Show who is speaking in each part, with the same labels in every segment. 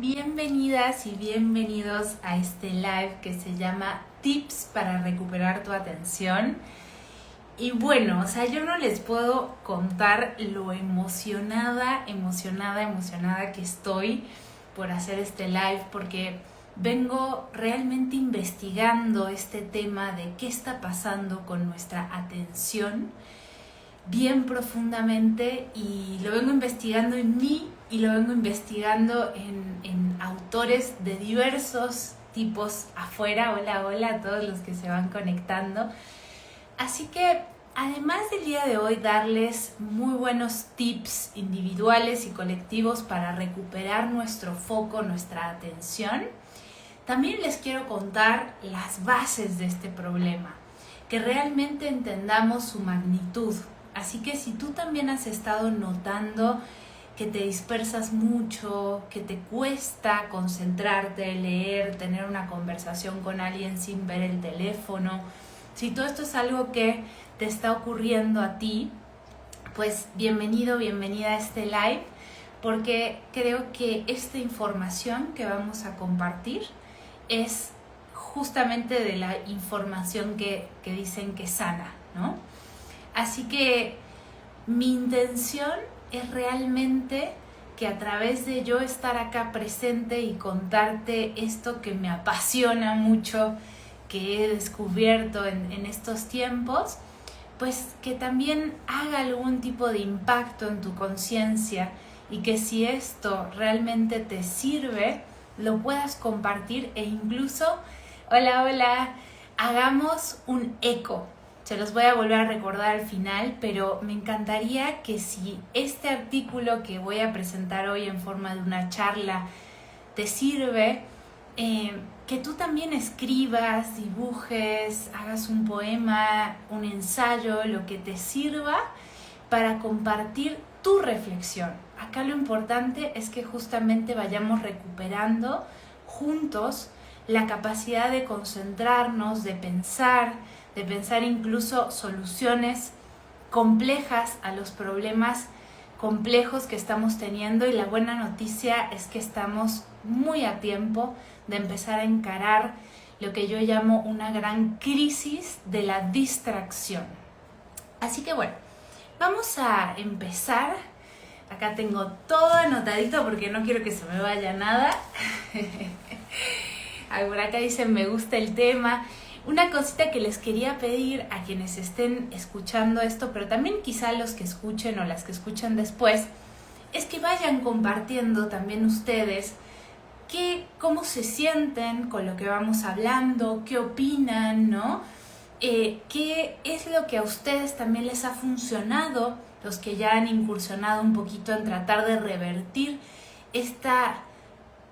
Speaker 1: Bienvenidas y bienvenidos a este live que se llama Tips para recuperar tu atención. Y bueno, yo no les puedo contar lo emocionada que estoy por hacer este live, porque vengo realmente investigando este tema de qué está pasando con nuestra atención bien profundamente, y lo vengo investigando en mí y lo vengo investigando en autores de diversos tipos afuera. Hola a todos los que se van conectando. Así que además del día de hoy darles muy buenos tips individuales y colectivos para recuperar nuestro foco, nuestra atención, también les quiero contar las bases de este problema, que realmente entendamos su magnitud. Así que si tú también has estado notando que te dispersas mucho, que te cuesta concentrarte, leer, tener una conversación con alguien sin ver el teléfono, si todo esto es algo que te está ocurriendo a ti, pues bienvenida a este live, porque creo que esta información que vamos a compartir es justamente de la información que dicen que sana, ¿no? Así que mi intención es realmente que a través de yo estar acá presente y contarte esto que me apasiona mucho, que he descubierto en estos tiempos, pues que también haga algún tipo de impacto en tu conciencia, y que si esto realmente te sirve, lo puedas compartir e incluso, hola, hagamos un eco. Se los voy a volver a recordar al final, pero me encantaría que si este artículo que voy a presentar hoy en forma de una charla te sirve, que tú también escribas, dibujes, hagas un poema, un ensayo, lo que te sirva para compartir tu reflexión. Acá lo importante es que justamente vayamos recuperando juntos la capacidad de concentrarnos, de pensar incluso soluciones complejas a los problemas complejos que estamos teniendo. Y la buena noticia es que estamos muy a tiempo de empezar a encarar lo que yo llamo una gran crisis de la distracción. Así que bueno, vamos a empezar. Acá tengo todo anotadito porque no quiero que se me vaya nada. Por acá dicen me gusta el tema. Una cosita que les quería pedir a quienes estén escuchando esto, pero también quizá los que escuchen o las que escuchen después, es que vayan compartiendo también ustedes cómo se sienten con lo que vamos hablando, qué opinan, ¿no? Qué es lo que a ustedes también les ha funcionado, los que ya han incursionado un poquito en tratar de revertir esta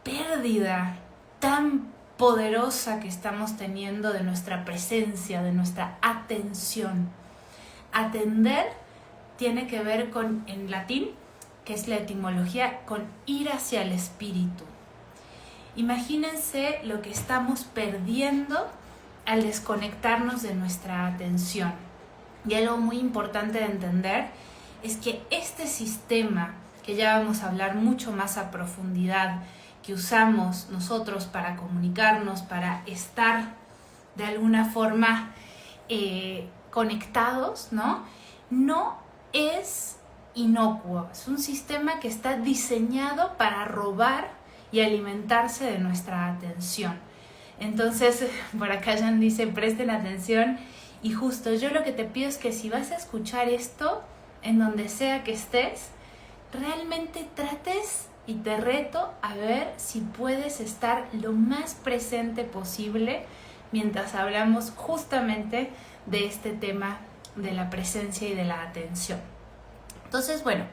Speaker 1: pérdida tan poderosa que estamos teniendo de nuestra presencia, de nuestra atención. Atender tiene que ver con, en latín, que es la etimología, con ir hacia el espíritu. Imagínense lo que estamos perdiendo al desconectarnos de nuestra atención. Y algo muy importante de entender es que este sistema, que ya vamos a hablar mucho más a profundidad, que usamos nosotros para comunicarnos, para estar de alguna forma conectados, no es inocuo. Es un sistema que está diseñado para robar y alimentarse de nuestra atención. Entonces, por acá Jan dice, presten atención. Y justo yo lo que te pido es que si vas a escuchar esto, en donde sea que estés, realmente trates y te reto a ver si puedes estar lo más presente posible mientras hablamos justamente de este tema de la presencia y de la atención. Entonces, bueno,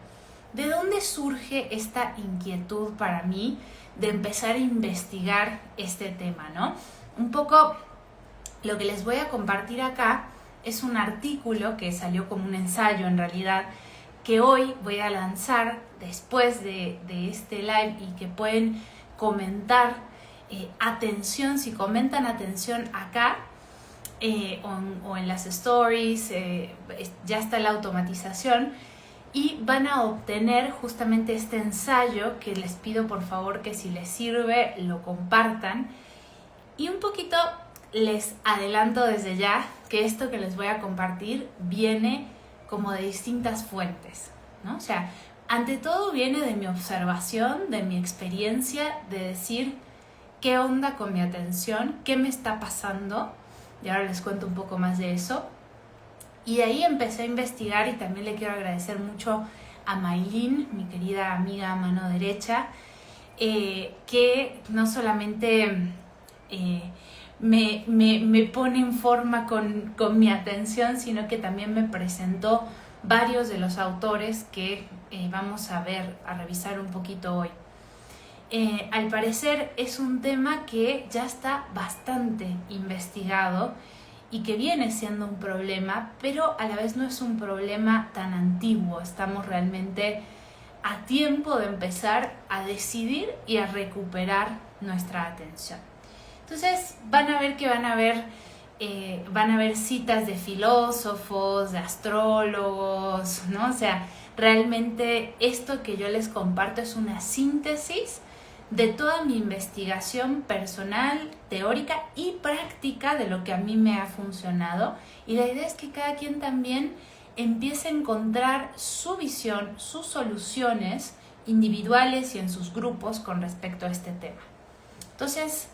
Speaker 1: ¿de dónde surge esta inquietud para mí de empezar a investigar este tema, ¿no? Un poco lo que les voy a compartir acá es un artículo que salió como un ensayo en realidad, que hoy voy a lanzar después de este live, y que pueden comentar atención, si comentan atención acá o en las stories, ya está la automatización, y van a obtener justamente este ensayo que les pido por favor que si les sirve lo compartan. Y un poquito les adelanto desde ya que esto que les voy a compartir viene como de distintas fuentes, ¿no? O sea, ante todo viene de mi observación, de mi experiencia, de decir qué onda con mi atención, qué me está pasando, y ahora les cuento un poco más de eso. Y de ahí empecé a investigar y también le quiero agradecer mucho a Maylin, mi querida amiga mano derecha, que no solamente me pone en forma con mi atención, sino que también me presentó varios de los autores que vamos a revisar un poquito hoy. Al parecer es un tema que ya está bastante investigado y que viene siendo un problema, pero a la vez no es un problema tan antiguo. Estamos realmente a tiempo de empezar a decidir y a recuperar nuestra atención. Entonces van a ver que van a haber citas de filósofos, de astrólogos, ¿no? O sea, realmente esto que yo les comparto es una síntesis de toda mi investigación personal, teórica y práctica de lo que a mí me ha funcionado. Y la idea es que cada quien también empiece a encontrar su visión, sus soluciones individuales y en sus grupos con respecto a este tema. Entonces,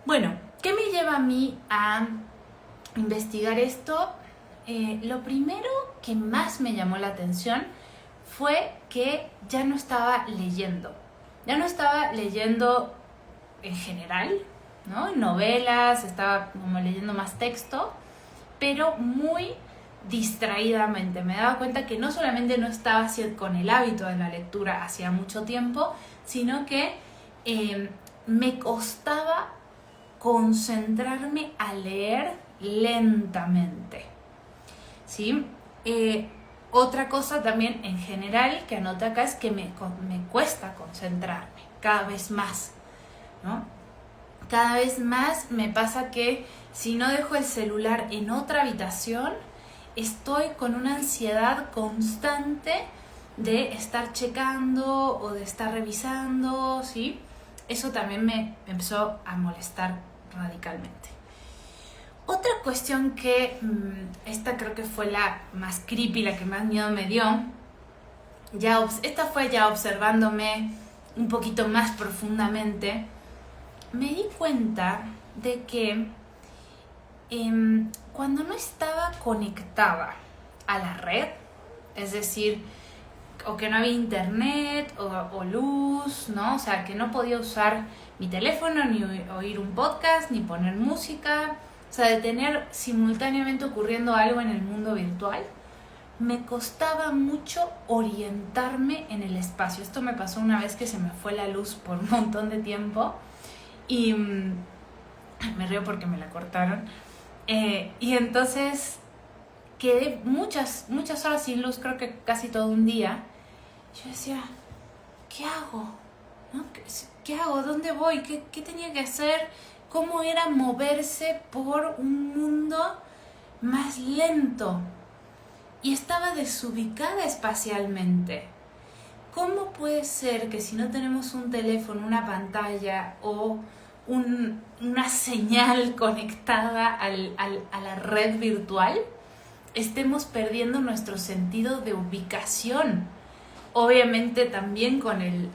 Speaker 1: bueno, ¿qué me lleva a mí a investigar esto? Lo primero que más me llamó la atención fue que ya no estaba leyendo. Ya no estaba leyendo en general, ¿no? Novelas, estaba como leyendo más texto, pero muy distraídamente. Me daba cuenta que no solamente no estaba con el hábito de la lectura hacía mucho tiempo, sino que me costaba concentrarme a leer lentamente, ¿sí? Otra cosa también en general que anoto acá es que me cuesta concentrarme cada vez más, ¿no? Cada vez más me pasa que si no dejo el celular en otra habitación, estoy con una ansiedad constante de estar checando o de estar revisando, ¿sí? Eso también me empezó a molestar radicalmente. Otra cuestión que, esta creo que fue la más creepy, la que más miedo me dio, esta fue ya observándome un poquito más profundamente, me di cuenta de que cuando no estaba conectada a la red, es decir, o que no había internet o luz, ¿no? O sea, que no podía usar mi teléfono, ni oír un podcast, ni poner música, o sea, de tener simultáneamente ocurriendo algo en el mundo virtual, me costaba mucho orientarme en el espacio. Esto me pasó una vez que se me fue la luz por un montón de tiempo y me río porque me la cortaron. Y entonces quedé muchas horas sin luz, creo que casi todo un día. Yo decía, ¿qué hago? ¿No? ¿Qué hago? ¿Dónde voy? ¿Qué tenía que hacer? ¿Cómo era moverse por un mundo más lento? Y estaba desubicada espacialmente. ¿Cómo puede ser que si no tenemos un teléfono, una pantalla o una señal conectada a la red virtual, estemos perdiendo nuestro sentido de ubicación? Obviamente también con el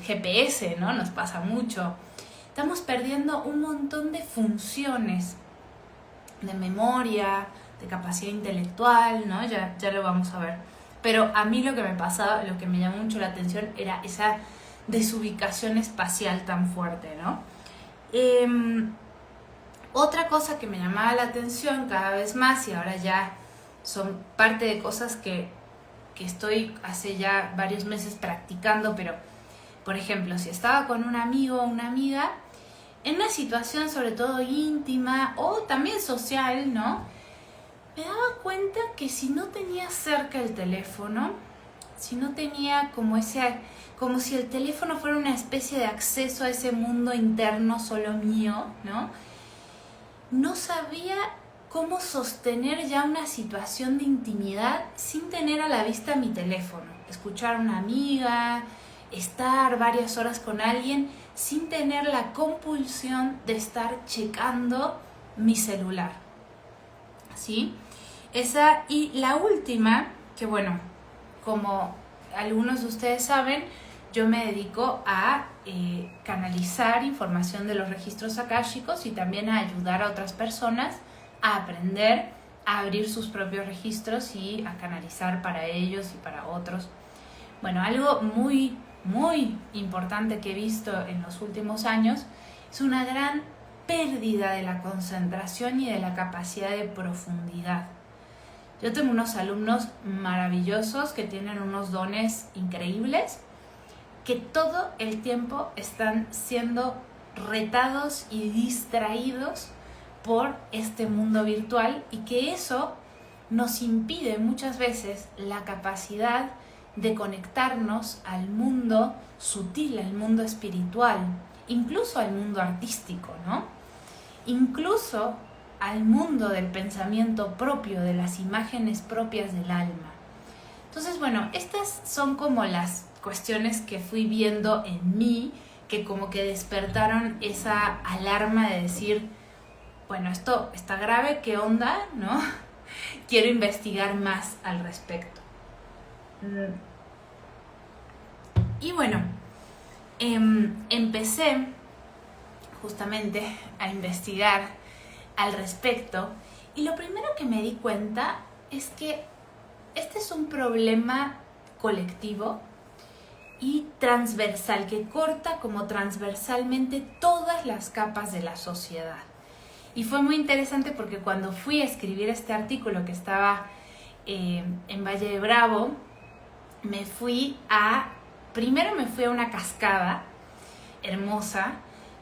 Speaker 1: GPS, ¿no? Nos pasa mucho. Estamos perdiendo un montón de funciones de memoria, de capacidad intelectual, ¿no? Ya lo vamos a ver. Pero a mí lo que me pasaba, lo que me llamó mucho la atención era esa desubicación espacial tan fuerte, ¿no? Otra cosa que me llamaba la atención cada vez más, y ahora ya son parte de cosas que estoy hace ya varios meses practicando, pero por ejemplo, si estaba con un amigo o una amiga en una situación sobre todo íntima o también social, ¿no? Me daba cuenta que si no tenía cerca el teléfono, si no tenía como si el teléfono fuera una especie de acceso a ese mundo interno solo mío, ¿no? No sabía cómo sostener ya una situación de intimidad sin tener a la vista mi teléfono. Escuchar a una amiga, estar varias horas con alguien sin tener la compulsión de estar checando mi celular. ¿Sí? Esa, y la última, que bueno, como algunos de ustedes saben, yo me dedico a canalizar información de los registros akáshicos y también a ayudar a otras personas a aprender a abrir sus propios registros y a canalizar para ellos y para otros. Bueno, algo muy, muy importante que he visto en los últimos años es una gran pérdida de la concentración y de la capacidad de profundidad. Yo tengo unos alumnos maravillosos que tienen unos dones increíbles, que todo el tiempo están siendo retados y distraídos por este mundo virtual y que eso nos impide muchas veces la capacidad de conectarnos al mundo sutil, al mundo espiritual, incluso al mundo artístico, ¿no? Incluso al mundo del pensamiento propio, de las imágenes propias del alma. Entonces, bueno, estas son como las cuestiones que fui viendo en mí, que como que despertaron esa alarma de decir, bueno, esto está grave, ¿qué onda? ¿No? Quiero investigar más al respecto. Y bueno, empecé justamente a investigar al respecto y lo primero que me di cuenta es que este es un problema colectivo y transversal, que corta como transversalmente todas las capas de la sociedad. Y fue muy interesante porque cuando fui a escribir este artículo que estaba en Valle de Bravo, primero me fui a una cascada hermosa,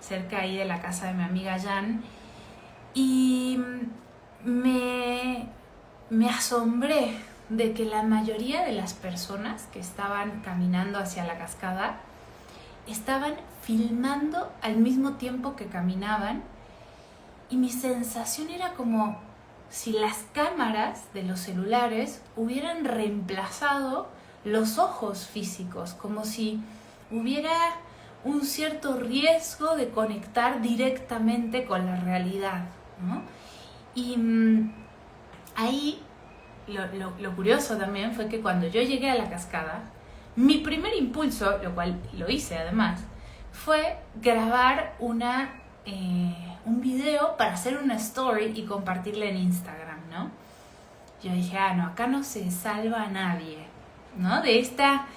Speaker 1: cerca ahí de la casa de mi amiga Jan, y me asombré de que la mayoría de las personas que estaban caminando hacia la cascada estaban filmando al mismo tiempo que caminaban, y mi sensación era como si las cámaras de los celulares hubieran reemplazado los ojos físicos, como si hubiera un cierto riesgo de conectar directamente con la realidad, ¿no? Y ahí lo curioso también fue que cuando yo llegué a la cascada, mi primer impulso, lo cual lo hice además, fue grabar un video para hacer una story y compartirla en Instagram, ¿no? Yo dije, no, acá no se salva a nadie, ¿no? De esta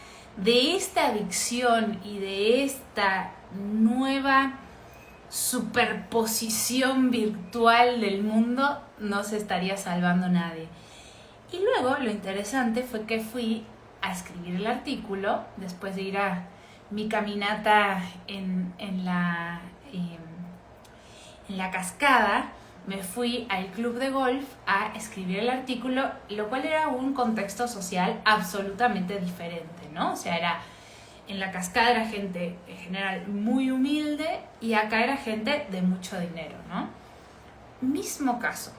Speaker 1: adicción y de esta nueva superposición virtual del mundo no se estaría salvando nadie. Y luego lo interesante fue que fui a escribir el artículo después de ir a mi caminata en la cascada. Me fui al club de golf a escribir el artículo, lo cual era un contexto social absolutamente diferente, ¿no? O sea, en la cascada era gente en general muy humilde y acá era gente de mucho dinero, ¿no? Mismo caso.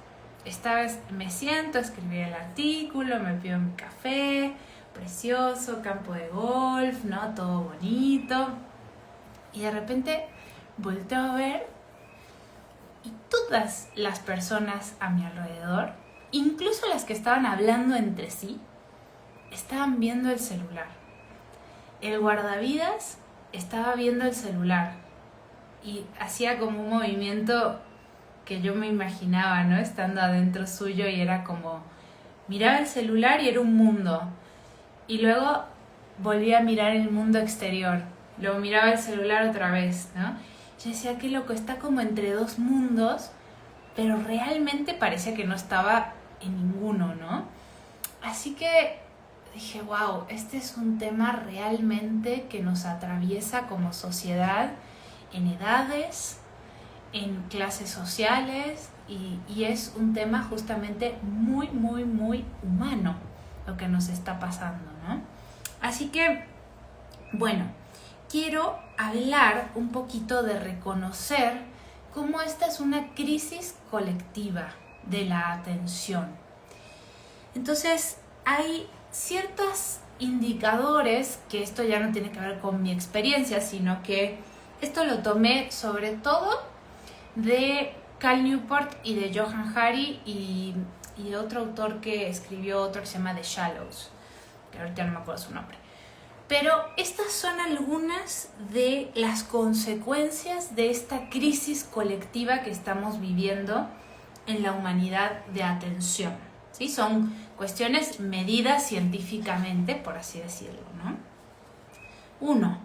Speaker 1: Esta vez me siento a escribir el artículo, me pido mi café, precioso, campo de golf, ¿no? Todo bonito. Y de repente volteo a ver y todas las personas a mi alrededor, incluso las que estaban hablando entre sí, estaban viendo el celular. El guardavidas estaba viendo el celular y hacía como un movimiento que yo me imaginaba, ¿no? Estando adentro suyo, y era como, miraba el celular y era un mundo. Y luego volvía a mirar el mundo exterior. Luego miraba el celular otra vez, ¿no? Yo decía, qué loco, está como entre dos mundos, pero realmente parecía que no estaba en ninguno, ¿no? Así que dije, wow, este es un tema realmente que nos atraviesa como sociedad en edades, en clases sociales, y es un tema justamente muy, muy, muy humano lo que nos está pasando, ¿no? Así que, bueno, quiero hablar un poquito de reconocer cómo esta es una crisis colectiva, de la atención. Entonces, hay ciertos indicadores, que esto ya no tiene que ver con mi experiencia, sino que esto lo tomé sobre todo de Cal Newport y de Johann Hari y otro autor que escribió otro que se llama The Shallows, que ahorita no me acuerdo su nombre. Pero estas son algunas de las consecuencias de esta crisis colectiva que estamos viviendo en la humanidad de atención, ¿sí? Son cuestiones medidas científicamente, por así decirlo, ¿no? 1.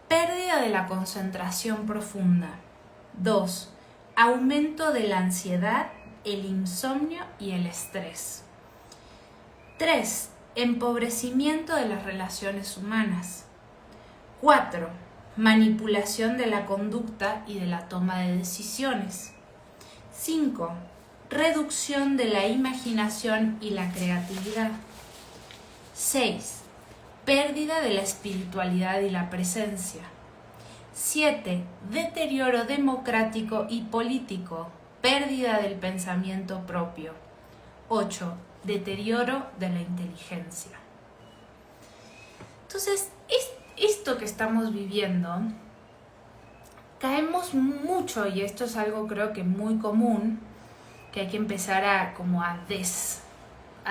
Speaker 1: Pérdida de la concentración profunda. 2. Aumento de la ansiedad, el insomnio y el estrés. 3. Empobrecimiento de las relaciones humanas. 4. Manipulación de la conducta y de la toma de decisiones. 5. Reducción de la imaginación y la creatividad. 6. Pérdida de la espiritualidad y la presencia. 7. Deterioro democrático y político. Pérdida del pensamiento propio. 8. Deterioro de la inteligencia. Entonces, esto que estamos viviendo, caemos mucho, y esto es algo creo que muy común, que hay que empezar a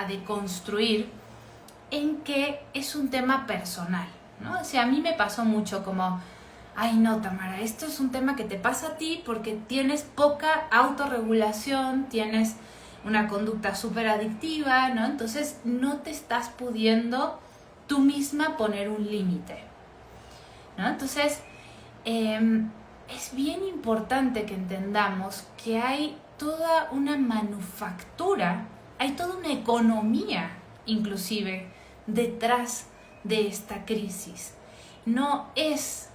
Speaker 1: deconstruir, en que es un tema personal, ¿no? O sea, a mí me pasó mucho como, ay no, Tamara, esto es un tema que te pasa a ti porque tienes poca autorregulación, tienes una conducta súper adictiva, ¿no? Entonces no te estás pudiendo tú misma poner un límite, ¿no? Entonces es bien importante que entendamos que hay toda una manufactura, hay toda una economía inclusive detrás de esta crisis. No es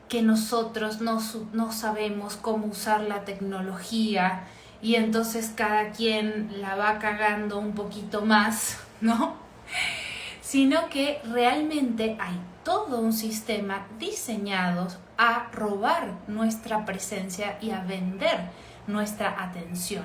Speaker 1: que nosotros no sabemos cómo usar la tecnología y entonces cada quien la va cagando un poquito más, ¿no? Sino que realmente hay todo un sistema diseñado a robar nuestra presencia y a vender nuestra atención.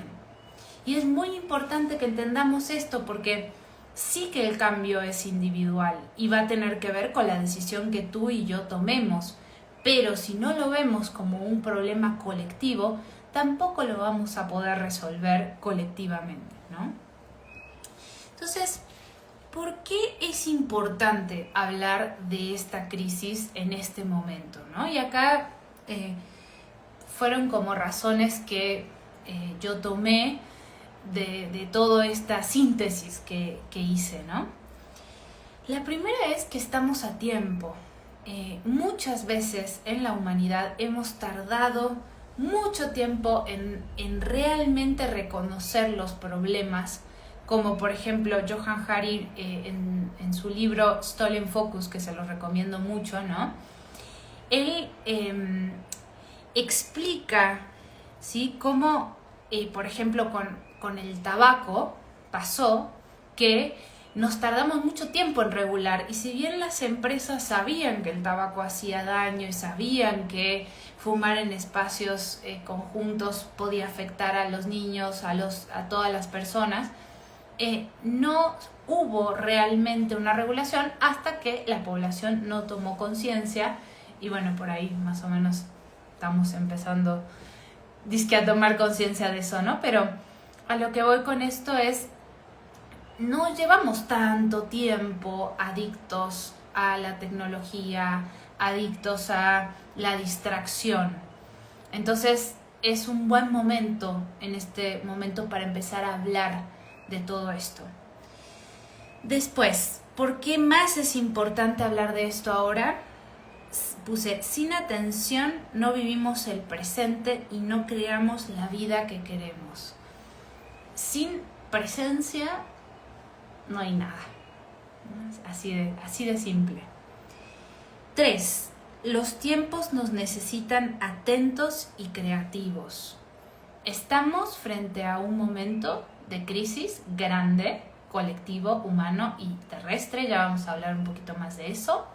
Speaker 1: Y es muy importante que entendamos esto porque sí que el cambio es individual y va a tener que ver con la decisión que tú y yo tomemos, pero si no lo vemos como un problema colectivo, tampoco lo vamos a poder resolver colectivamente, ¿no? Entonces, ¿por qué es importante hablar de esta crisis en este momento, ¿no? Y acá fueron como razones que yo tomé de toda esta síntesis que hice, ¿no? La primera es que estamos a tiempo. Muchas veces en la humanidad hemos tardado mucho tiempo en realmente reconocer los problemas, como por ejemplo Johann Hari en su libro Stolen Focus, que se lo recomiendo mucho, ¿no? Él explica, ¿sí?, cómo, por ejemplo, con el tabaco pasó que nos tardamos mucho tiempo en regular, y si bien las empresas sabían que el tabaco hacía daño y sabían que fumar en espacios conjuntos podía afectar a los niños, a todas las personas, no hubo realmente una regulación hasta que la población no tomó conciencia, y bueno, por ahí más o menos estamos empezando a tomar conciencia de eso, ¿no? Pero a lo que voy con esto es, no llevamos tanto tiempo adictos a la tecnología, adictos a la distracción. Entonces es un buen momento en este momento para empezar a hablar de todo esto. Después, ¿por qué más es importante hablar de esto ahora? Puse, sin atención no vivimos el presente y no creamos la vida que queremos. Sin presencia no hay nada. Así de simple. 3. Los tiempos nos necesitan atentos y creativos. Estamos frente a un momento de crisis grande, colectivo, humano y terrestre, ya vamos a hablar un poquito más de eso,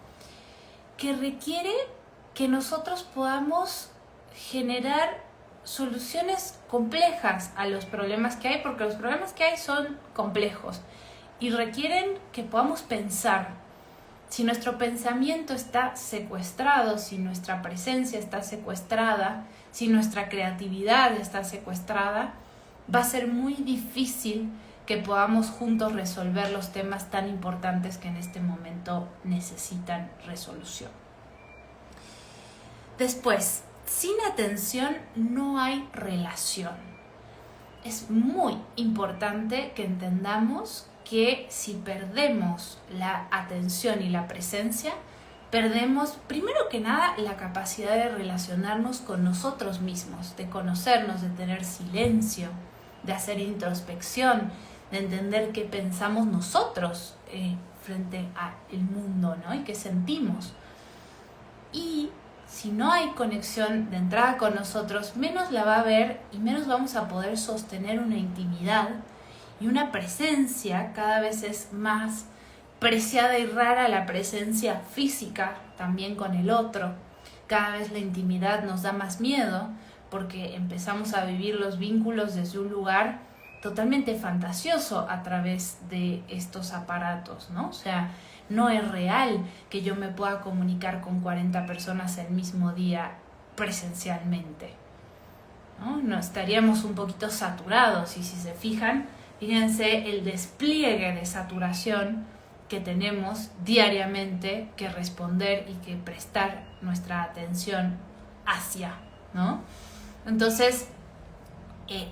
Speaker 1: que requiere que nosotros podamos generar soluciones complejas a los problemas que hay, porque los problemas que hay son complejos y requieren que podamos pensar. Si nuestro pensamiento está secuestrado, si nuestra presencia está secuestrada, si nuestra creatividad está secuestrada, va a ser muy difícil que podamos juntos resolver los temas tan importantes que en este momento necesitan resolución. Después, sin atención no hay relación. Es muy importante que entendamos que si perdemos la atención y la presencia, perdemos primero que nada la capacidad de relacionarnos con nosotros mismos, de conocernos, de tener silencio, de hacer introspección, de entender qué pensamos nosotros frente al mundo, ¿no? Y qué sentimos. Y si no hay conexión de entrada con nosotros, menos la va a haber y menos vamos a poder sostener una intimidad y una presencia. Cada vez es más preciada y rara la presencia física también con el otro. Cada vez la intimidad nos da más miedo porque empezamos a vivir los vínculos desde un lugar totalmente fantasioso a través de estos aparatos, ¿no? O sea, no es real que yo me pueda comunicar con 40 personas el mismo día presencialmente, ¿no? No estaríamos un poquito saturados y si se fijan, fíjense el despliegue de saturación que tenemos diariamente que responder y que prestar nuestra atención hacia, ¿no? Entonces,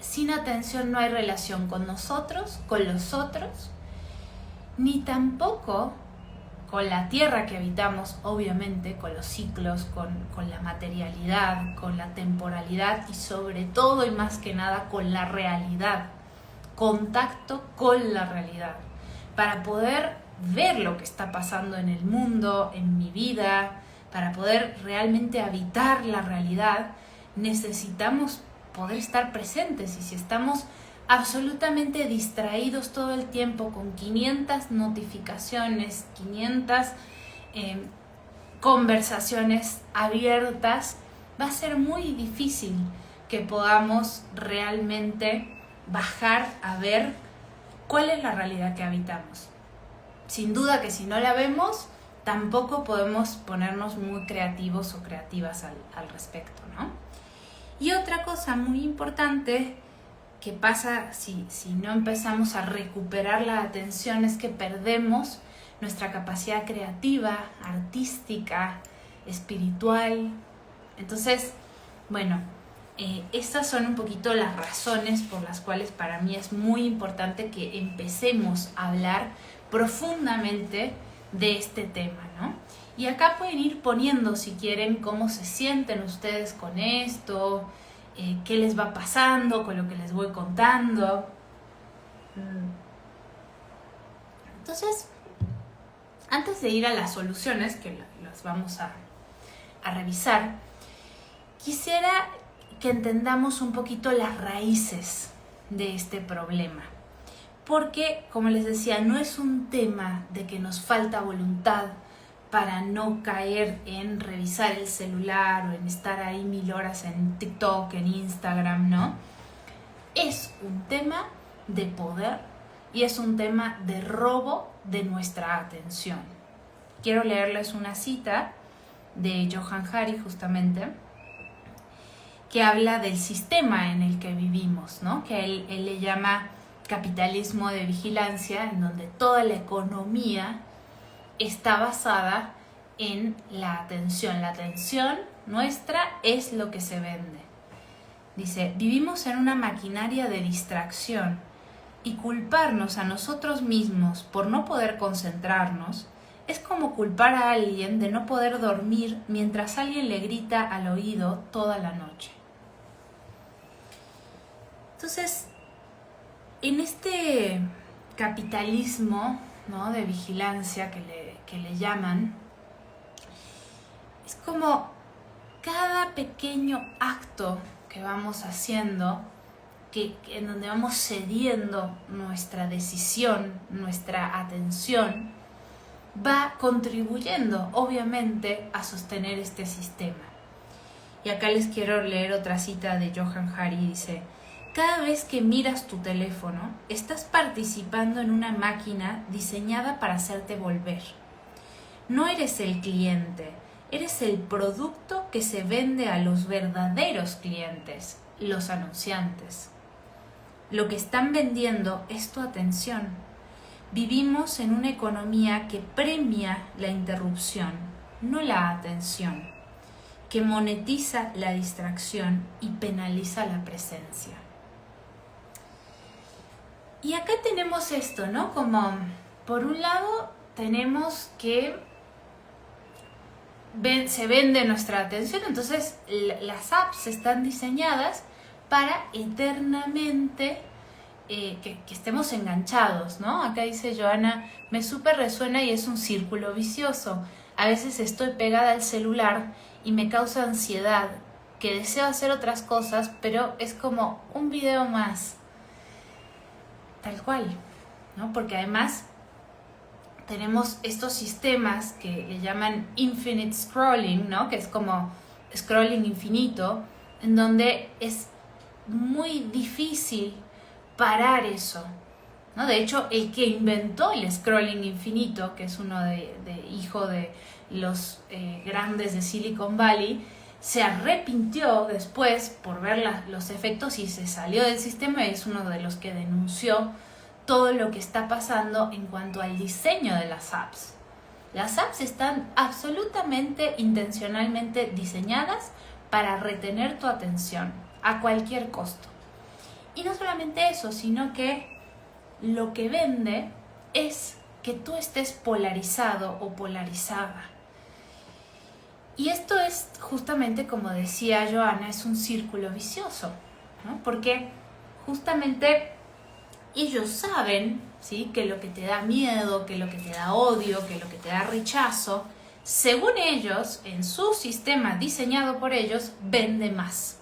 Speaker 1: sin atención no hay relación con nosotros, con los otros, ni tampoco con la tierra que habitamos, obviamente, con los ciclos, con la materialidad, con la temporalidad y sobre todo y más que nada con la realidad, contacto con la realidad, para poder ver lo que está pasando en el mundo, en mi vida, para poder realmente habitar la realidad, necesitamos poder estar presentes. Y si estamos absolutamente distraídos todo el tiempo con 500 notificaciones, 500 conversaciones abiertas, va a ser muy difícil que podamos realmente bajar a ver cuál es la realidad que habitamos. Sin duda que si no la vemos, tampoco podemos ponernos muy creativos o creativas al respecto, ¿no? Y otra cosa muy importante que pasa si no empezamos a recuperar la atención es que perdemos nuestra capacidad creativa, artística, espiritual. Entonces, bueno, estas son un poquito las razones por las cuales para mí es muy importante que empecemos a hablar profundamente de este tema, ¿no? Y acá pueden ir poniendo, si quieren, cómo se sienten ustedes con esto, qué les va pasando con lo que les voy contando. Entonces, antes de ir a las soluciones, que las vamos a revisar, quisiera que entendamos un poquito las raíces de este problema. Porque, como les decía, no es un tema de que nos falta voluntad para no caer en revisar el celular o en estar ahí 1000 horas en TikTok, en Instagram, ¿no? Es un tema de poder y es un tema de robo de nuestra atención. Quiero leerles una cita de Johann Hari, justamente, que habla del sistema en el que vivimos, ¿no? Que él le llama capitalismo de vigilancia, en donde toda la economía está basada en la atención. La atención nuestra es lo que se vende. Dice, vivimos en una maquinaria de distracción y culparnos a nosotros mismos por no poder concentrarnos es como culpar a alguien de no poder dormir mientras alguien le grita al oído toda la noche. Entonces, en este capitalismo, ¿no?, de vigilancia que le llaman, es como cada pequeño acto que vamos haciendo, en donde vamos cediendo nuestra decisión, nuestra atención, va contribuyendo obviamente a sostener este sistema. Y acá les quiero leer otra cita de Johann Hari, dice: cada vez que miras tu teléfono, estás participando en una máquina diseñada para hacerte volver. No eres el cliente, eres el producto que se vende a los verdaderos clientes, los anunciantes. Lo que están vendiendo es tu atención. Vivimos en una economía que premia la interrupción, no la atención, que monetiza la distracción y penaliza la presencia. Y acá tenemos esto, ¿no? Como, por un lado, tenemos que se vende nuestra atención, entonces las apps están diseñadas para eternamente que estemos enganchados, ¿no? Acá dice Joana: me súper resuena y es un círculo vicioso. A veces estoy pegada al celular y me causa ansiedad, que deseo hacer otras cosas, pero es como un video más. Tal cual, ¿no? Porque además tenemos estos sistemas que le llaman infinite scrolling, ¿no? Que es como scrolling infinito, en donde es muy difícil parar eso, ¿no? De hecho, el que inventó el scrolling infinito, que es uno hijo de los grandes de Silicon Valley, se arrepintió después por ver los efectos y se salió del sistema, y es uno de los que denunció todo lo que está pasando en cuanto al diseño de las apps. Las apps están absolutamente intencionalmente diseñadas para retener tu atención a cualquier costo. Y no solamente eso, sino que lo que vende es que tú estés polarizado o polarizada. Y esto es justamente, como decía Joana, es un círculo vicioso, ¿no? Porque justamente ellos saben, ¿sí?, que lo que te da miedo, que lo que te da odio, que lo que te da rechazo, según ellos, en su sistema diseñado por ellos, vende más.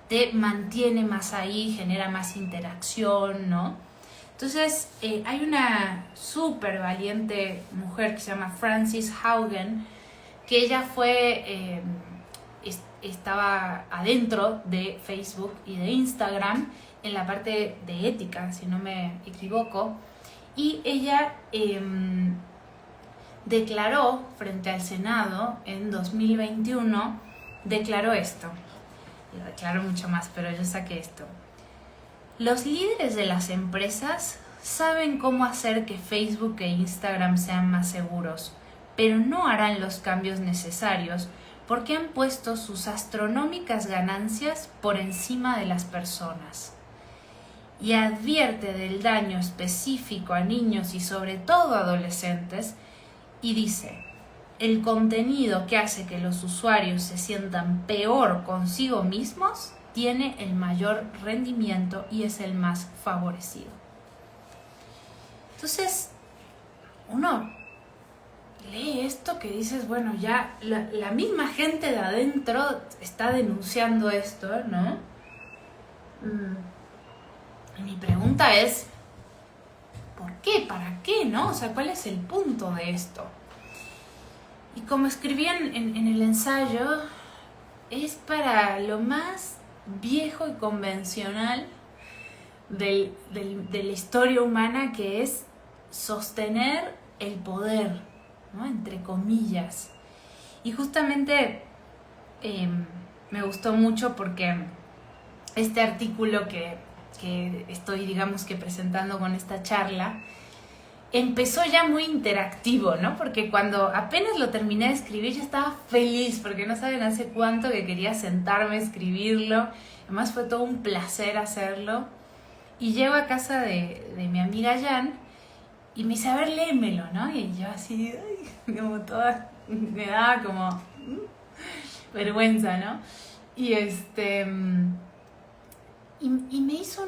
Speaker 1: Te mantiene más ahí, genera más interacción, ¿no? Entonces, hay una súper valiente mujer que se llama Frances Haugen, que ella estaba adentro de Facebook y de Instagram en la parte de ética, si no me equivoco, y ella declaró frente al Senado en 2021, declaró esto. Lo declaró mucho más, pero yo saqué esto. Los líderes de las empresas saben cómo hacer que Facebook e Instagram sean más seguros, pero no harán los cambios necesarios porque han puesto sus astronómicas ganancias por encima de las personas. Y advierte del daño específico a niños y sobre todo adolescentes, y dice: el contenido que hace que los usuarios se sientan peor consigo mismos tiene el mayor rendimiento y es el más favorecido. Entonces, uno lee esto que dices, bueno, ya la misma gente de adentro está denunciando esto, ¿no? Y mi pregunta es, ¿por qué? ¿Para qué? ¿No? O sea, ¿cuál es el punto de esto? Y como escribí en el ensayo, es para lo más viejo y convencional de la historia humana, que es sostener el poder, ¿no?, entre comillas. Y justamente me gustó mucho porque este artículo que estoy, digamos, que presentando con esta charla, empezó ya muy interactivo, ¿no? Porque cuando apenas lo terminé de escribir, yo estaba feliz, porque no saben hace cuánto que quería sentarme a escribirlo. Además fue todo un placer hacerlo. Y llego a casa de mi amiga Jan y me dice, a ver, léemelo, ¿no? Y yo así, como toda, me daba como vergüenza, ¿no? Y y me hizo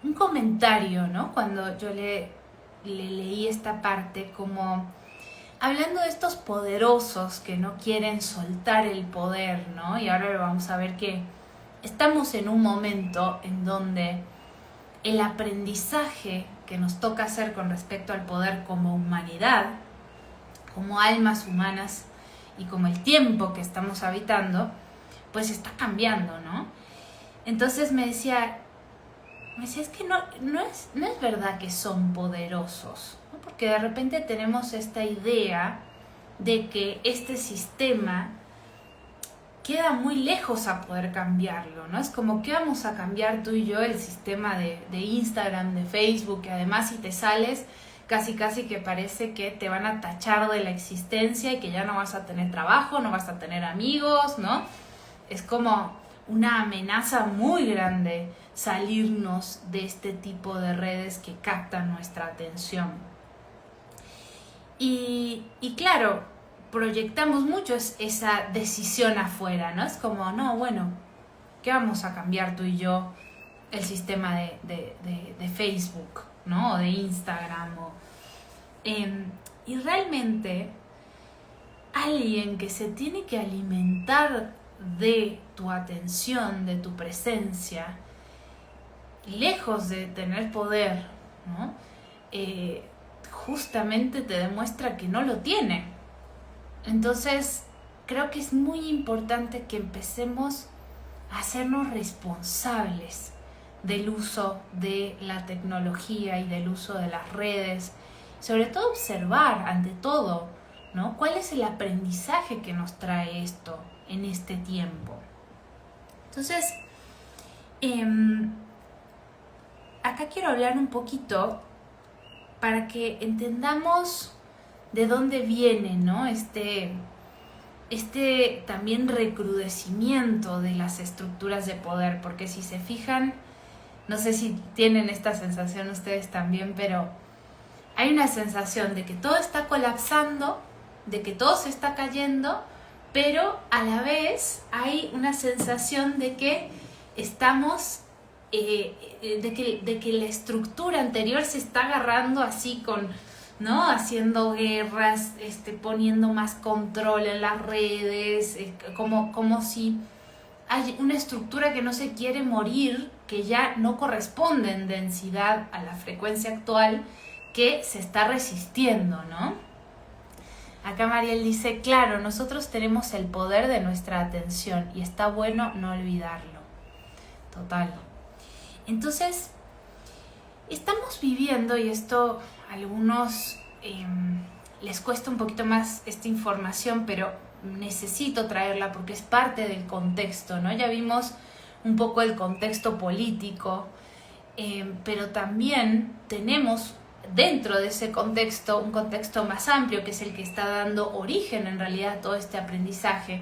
Speaker 1: un comentario, ¿no? Cuando yo le leí esta parte, como hablando de estos poderosos que no quieren soltar el poder, ¿no? Y ahora vamos a ver que estamos en un momento en donde el aprendizaje que nos toca hacer con respecto al poder como humanidad, como almas humanas y como el tiempo que estamos habitando, pues está cambiando, ¿no? Entonces me decía, es que no es verdad que son poderosos, ¿no? Porque de repente tenemos esta idea de que este sistema queda muy lejos a poder cambiarlo, ¿no? Es como que vamos a cambiar tú y yo el sistema de Instagram, de Facebook, que además si te sales, casi que parece que te van a tachar de la existencia y que ya no vas a tener trabajo, no vas a tener amigos, ¿no? Es como una amenaza muy grande salirnos de este tipo de redes que captan nuestra atención. Y claro, proyectamos mucho esa decisión afuera, ¿no? Es como, no, bueno, ¿qué vamos a cambiar tú y yo el sistema de Facebook, ¿no? O de Instagram. Y realmente alguien que se tiene que alimentar de tu atención, de tu presencia, lejos de tener poder, ¿no? Justamente te demuestra que no lo tiene. Entonces, creo que es muy importante que empecemos a hacernos responsables del uso de la tecnología y del uso de las redes. Sobre todo observar, ante todo, ¿no? ¿Cuál es el aprendizaje que nos trae esto en este tiempo? Entonces, acá quiero hablar un poquito para que entendamos de dónde viene, ¿no? Este también recrudecimiento de las estructuras de poder, porque si se fijan, no sé si tienen esta sensación ustedes también, pero hay una sensación de que todo está colapsando, de que todo se está cayendo, pero a la vez hay una sensación de que estamos, de que la estructura anterior se está agarrando así con, ¿no? Haciendo guerras, poniendo más control en las redes, como si hay una estructura que no se quiere morir, que ya no corresponde en densidad a la frecuencia actual, que se está resistiendo, ¿no? Acá Mariel dice, claro, nosotros tenemos el poder de nuestra atención y está bueno no olvidarlo. Total. Entonces, estamos viviendo, y esto a algunos les cuesta un poquito más esta información, pero necesito traerla porque es parte del contexto, ¿no? Ya vimos un poco el contexto político, pero también tenemos dentro de ese contexto un contexto más amplio, que es el que está dando origen en realidad a todo este aprendizaje,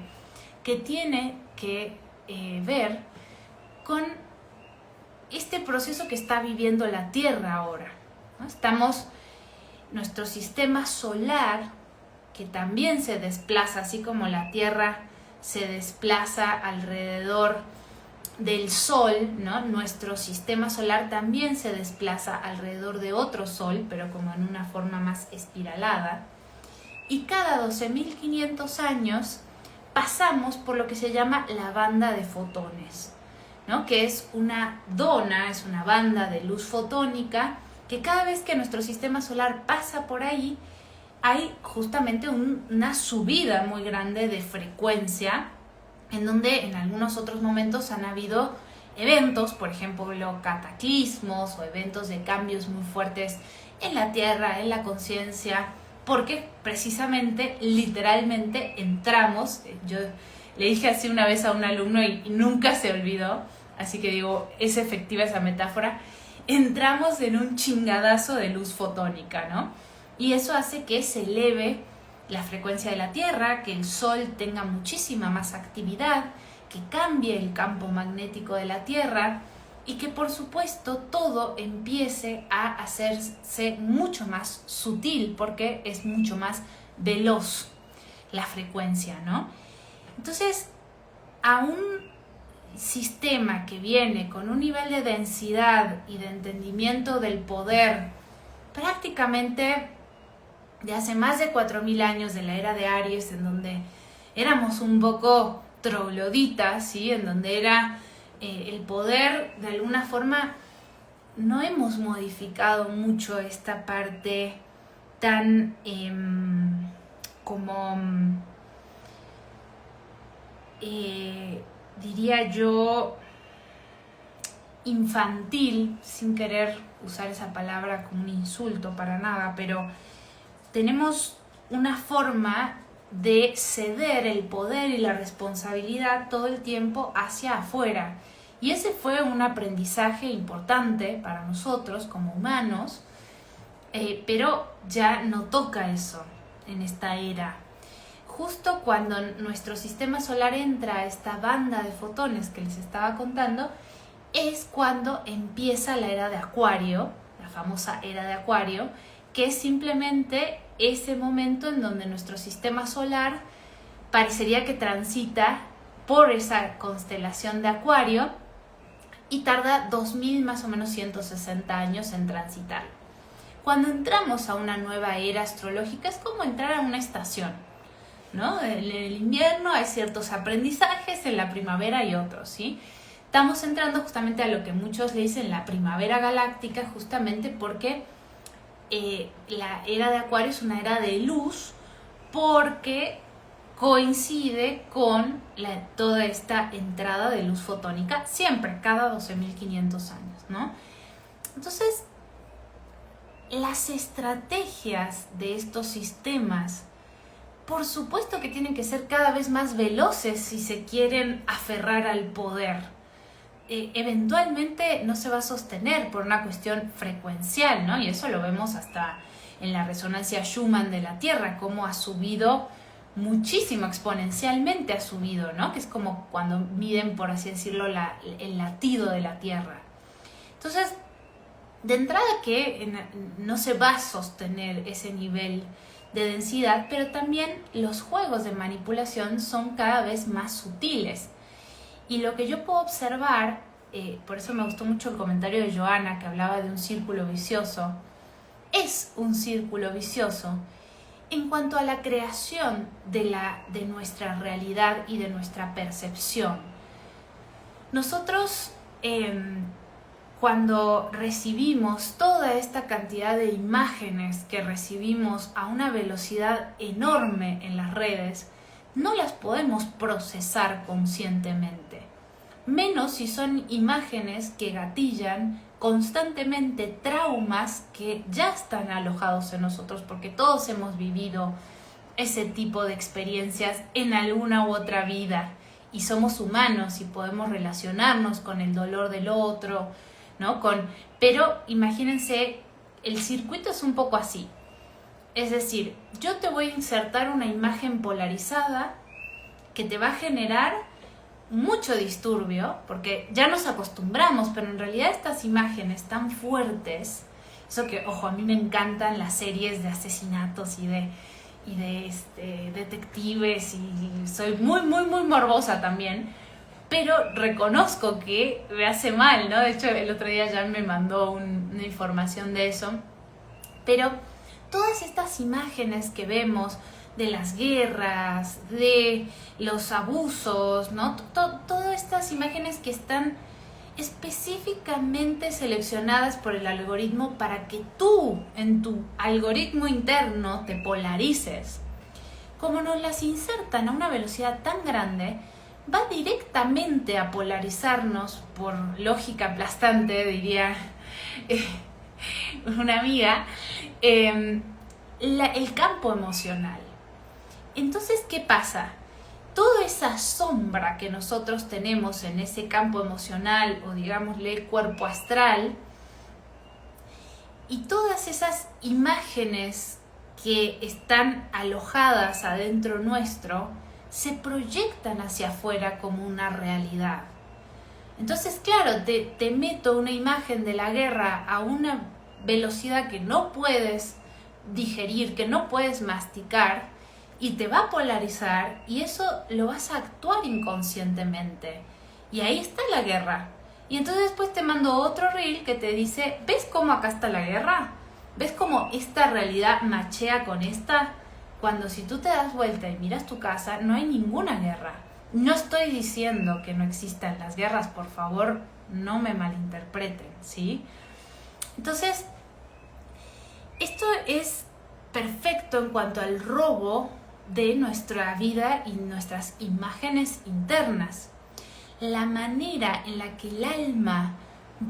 Speaker 1: que tiene que ver con este proceso que está viviendo la Tierra ahora, ¿no? Nuestro sistema solar, que también se desplaza, así como la Tierra se desplaza alrededor del Sol, ¿no? Nuestro sistema solar también se desplaza alrededor de otro Sol, pero como en una forma más espiralada. Y cada 12.500 años pasamos por lo que se llama la banda de fotones, ¿no? Que es una dona, es una banda de luz fotónica, que cada vez que nuestro sistema solar pasa por ahí, hay justamente una subida muy grande de frecuencia, en donde en algunos otros momentos han habido eventos, por ejemplo, cataclismos o eventos de cambios muy fuertes en la Tierra, en la conciencia, porque precisamente, literalmente, entramos, yo le dije así una vez a un alumno y nunca se olvidó, así que digo, es efectiva esa metáfora, entramos en un chingadazo de luz fotónica, ¿no? Y eso hace que se eleve la frecuencia de la Tierra, que el Sol tenga muchísima más actividad, que cambie el campo magnético de la Tierra y que por supuesto todo empiece a hacerse mucho más sutil porque es mucho más veloz la frecuencia, ¿no? Entonces, a un sistema que viene con un nivel de densidad y de entendimiento del poder prácticamente de hace más de 4.000 años, de la era de Aries, en donde éramos un poco trogloditas, ¿sí? En donde era el poder, de alguna forma, no hemos modificado mucho esta parte tan como diría yo, infantil, sin querer usar esa palabra como un insulto para nada, pero tenemos una forma de ceder el poder y la responsabilidad todo el tiempo hacia afuera. Y ese fue un aprendizaje importante para nosotros como humanos, pero ya no toca eso en esta era. Justo cuando nuestro sistema solar entra a esta banda de fotones que les estaba contando, es cuando empieza la era de Acuario, la famosa era de Acuario, que es simplemente ese momento en donde nuestro sistema solar parecería que transita por esa constelación de Acuario y tarda 2000 más o menos 160 años en transitar. Cuando entramos a una nueva era astrológica es como entrar a una estación, ¿no? En el invierno hay ciertos aprendizajes, en la primavera hay otros, ¿sí? Estamos entrando justamente a lo que muchos le dicen la primavera galáctica, justamente porque la era de Acuario es una era de luz, porque coincide con toda esta entrada de luz fotónica, siempre, cada 12.500 años, ¿no? Entonces, las estrategias de estos sistemas, por supuesto que tienen que ser cada vez más veloces si se quieren aferrar al poder. Eventualmente no se va a sostener por una cuestión frecuencial, ¿no? Y eso lo vemos hasta en la resonancia Schumann de la Tierra, cómo ha subido muchísimo, exponencialmente ha subido, ¿no? Que es como cuando miden, por así decirlo, el latido de la Tierra. Entonces, de entrada que no se va a sostener ese nivel de densidad, pero también los juegos de manipulación son cada vez más sutiles. Y lo que yo puedo observar, por eso me gustó mucho el comentario de Joana que hablaba de un círculo vicioso, es un círculo vicioso en cuanto a la creación de nuestra realidad y de nuestra percepción. Nosotros, cuando recibimos toda esta cantidad de imágenes que recibimos a una velocidad enorme en las redes, no las podemos procesar conscientemente, menos si son imágenes que gatillan constantemente traumas que ya están alojados en nosotros, porque todos hemos vivido ese tipo de experiencias en alguna u otra vida y somos humanos y podemos relacionarnos con el dolor del otro, ¿no? Pero imagínense, el circuito es un poco así. Es decir, yo te voy a insertar una imagen polarizada que te va a generar mucho disturbio, porque ya nos acostumbramos, pero en realidad estas imágenes tan fuertes, eso que, ojo, a mí me encantan las series de asesinatos y de detectives, y soy muy, muy, muy morbosa también, pero reconozco que me hace mal, ¿no? De hecho, el otro día ya me mandó una información de eso, pero todas estas imágenes que vemos de las guerras, de los abusos, ¿no? Todas estas imágenes que están específicamente seleccionadas por el algoritmo para que tú, en tu algoritmo interno, te polarices. Como nos las insertan a una velocidad tan grande, va directamente a polarizarnos por lógica aplastante, diría una amiga, el campo emocional. Entonces, ¿qué pasa? Toda esa sombra que nosotros tenemos en ese campo emocional, o digámosle cuerpo astral, y todas esas imágenes que están alojadas adentro nuestro, se proyectan hacia afuera como una realidad. Entonces, claro, te meto una imagen de la guerra a una velocidad que no puedes digerir, que no puedes masticar, y te va a polarizar, y eso lo vas a actuar inconscientemente. Y ahí está la guerra. Y entonces después te mando otro reel que te dice, ¿ves cómo acá está la guerra? ¿Ves cómo esta realidad machea con esta? Cuando si tú te das vuelta y miras tu casa, no hay ninguna guerra. No estoy diciendo que no existan las guerras, por favor, no me malinterpreten, ¿sí? Entonces, esto es perfecto en cuanto al robo de nuestra vida y nuestras imágenes internas. la manera en la que el alma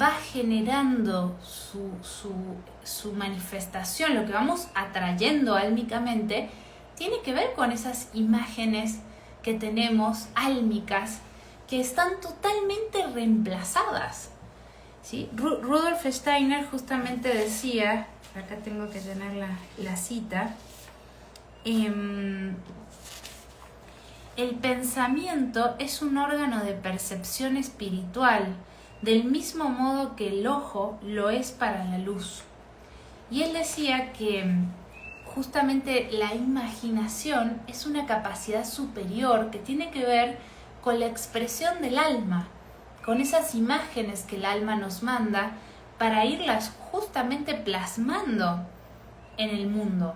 Speaker 1: va generando su manifestación, lo que vamos atrayendo álmicamente, tiene que ver con esas imágenes que tenemos álmicas que están totalmente reemplazadas, ¿sí? Rudolf Steiner justamente decía, acá tengo que tener la cita, el pensamiento es un órgano de percepción espiritual, del mismo modo que el ojo lo es para la luz. Y él decía que justamente la imaginación es una capacidad superior que tiene que ver con la expresión del alma, con esas imágenes que el alma nos manda para irlas justamente plasmando en el mundo.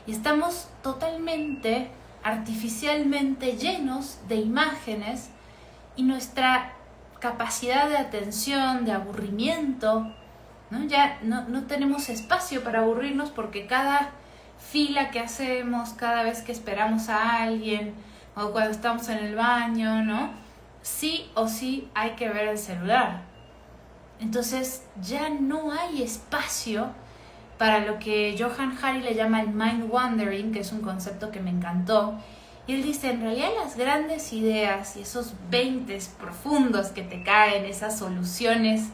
Speaker 1: Y estamos totalmente, artificialmente llenos de imágenes y nuestra capacidad de atención, de aburrimiento, ¿no? Ya no tenemos espacio para aburrirnos porque cada fila que hacemos, cada vez que esperamos a alguien o cuando estamos en el baño, ¿no? Sí o sí hay que ver el celular. Entonces ya no hay espacio para lo que Johann Hari le llama el mind wandering, que es un concepto que me encantó. Y él dice, en realidad las grandes ideas y esos 20 profundos que te caen, esas soluciones,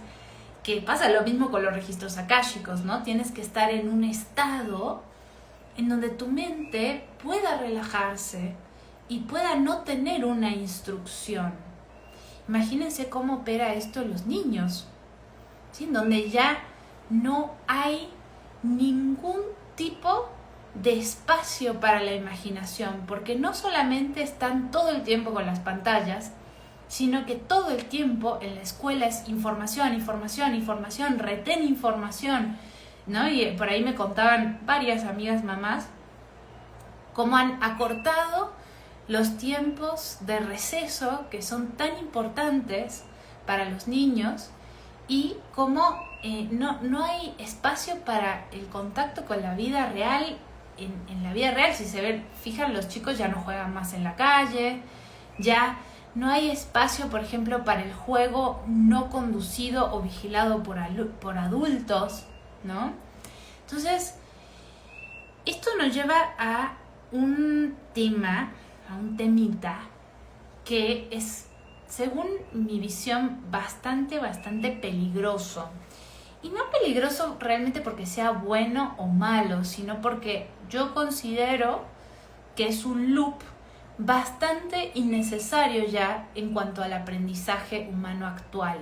Speaker 1: que pasa lo mismo con los registros akáshicos, ¿no? Tienes que estar en un estado en donde tu mente pueda relajarse y pueda no tener una instrucción. Imagínense cómo opera esto en los niños, ¿sí? En donde ya no hay ningún tipo de espacio para la imaginación, porque no solamente están todo el tiempo con las pantallas, sino que todo el tiempo en la escuela es información, información, información, retén información, ¿no? Y por ahí me contaban varias amigas mamás cómo han acortado los tiempos de receso que son tan importantes para los niños y cómo no hay espacio para el contacto con la vida real. En la vida real, si se fijan, los chicos ya no juegan más en la calle, ya no hay espacio, por ejemplo, para el juego no conducido o vigilado por adultos, ¿no? Entonces, esto nos lleva a un tema, a un temita que es, según mi visión, bastante peligroso. Y no peligroso realmente porque sea bueno o malo, sino porque yo considero que es un loop bastante innecesario ya en cuanto al aprendizaje humano actual.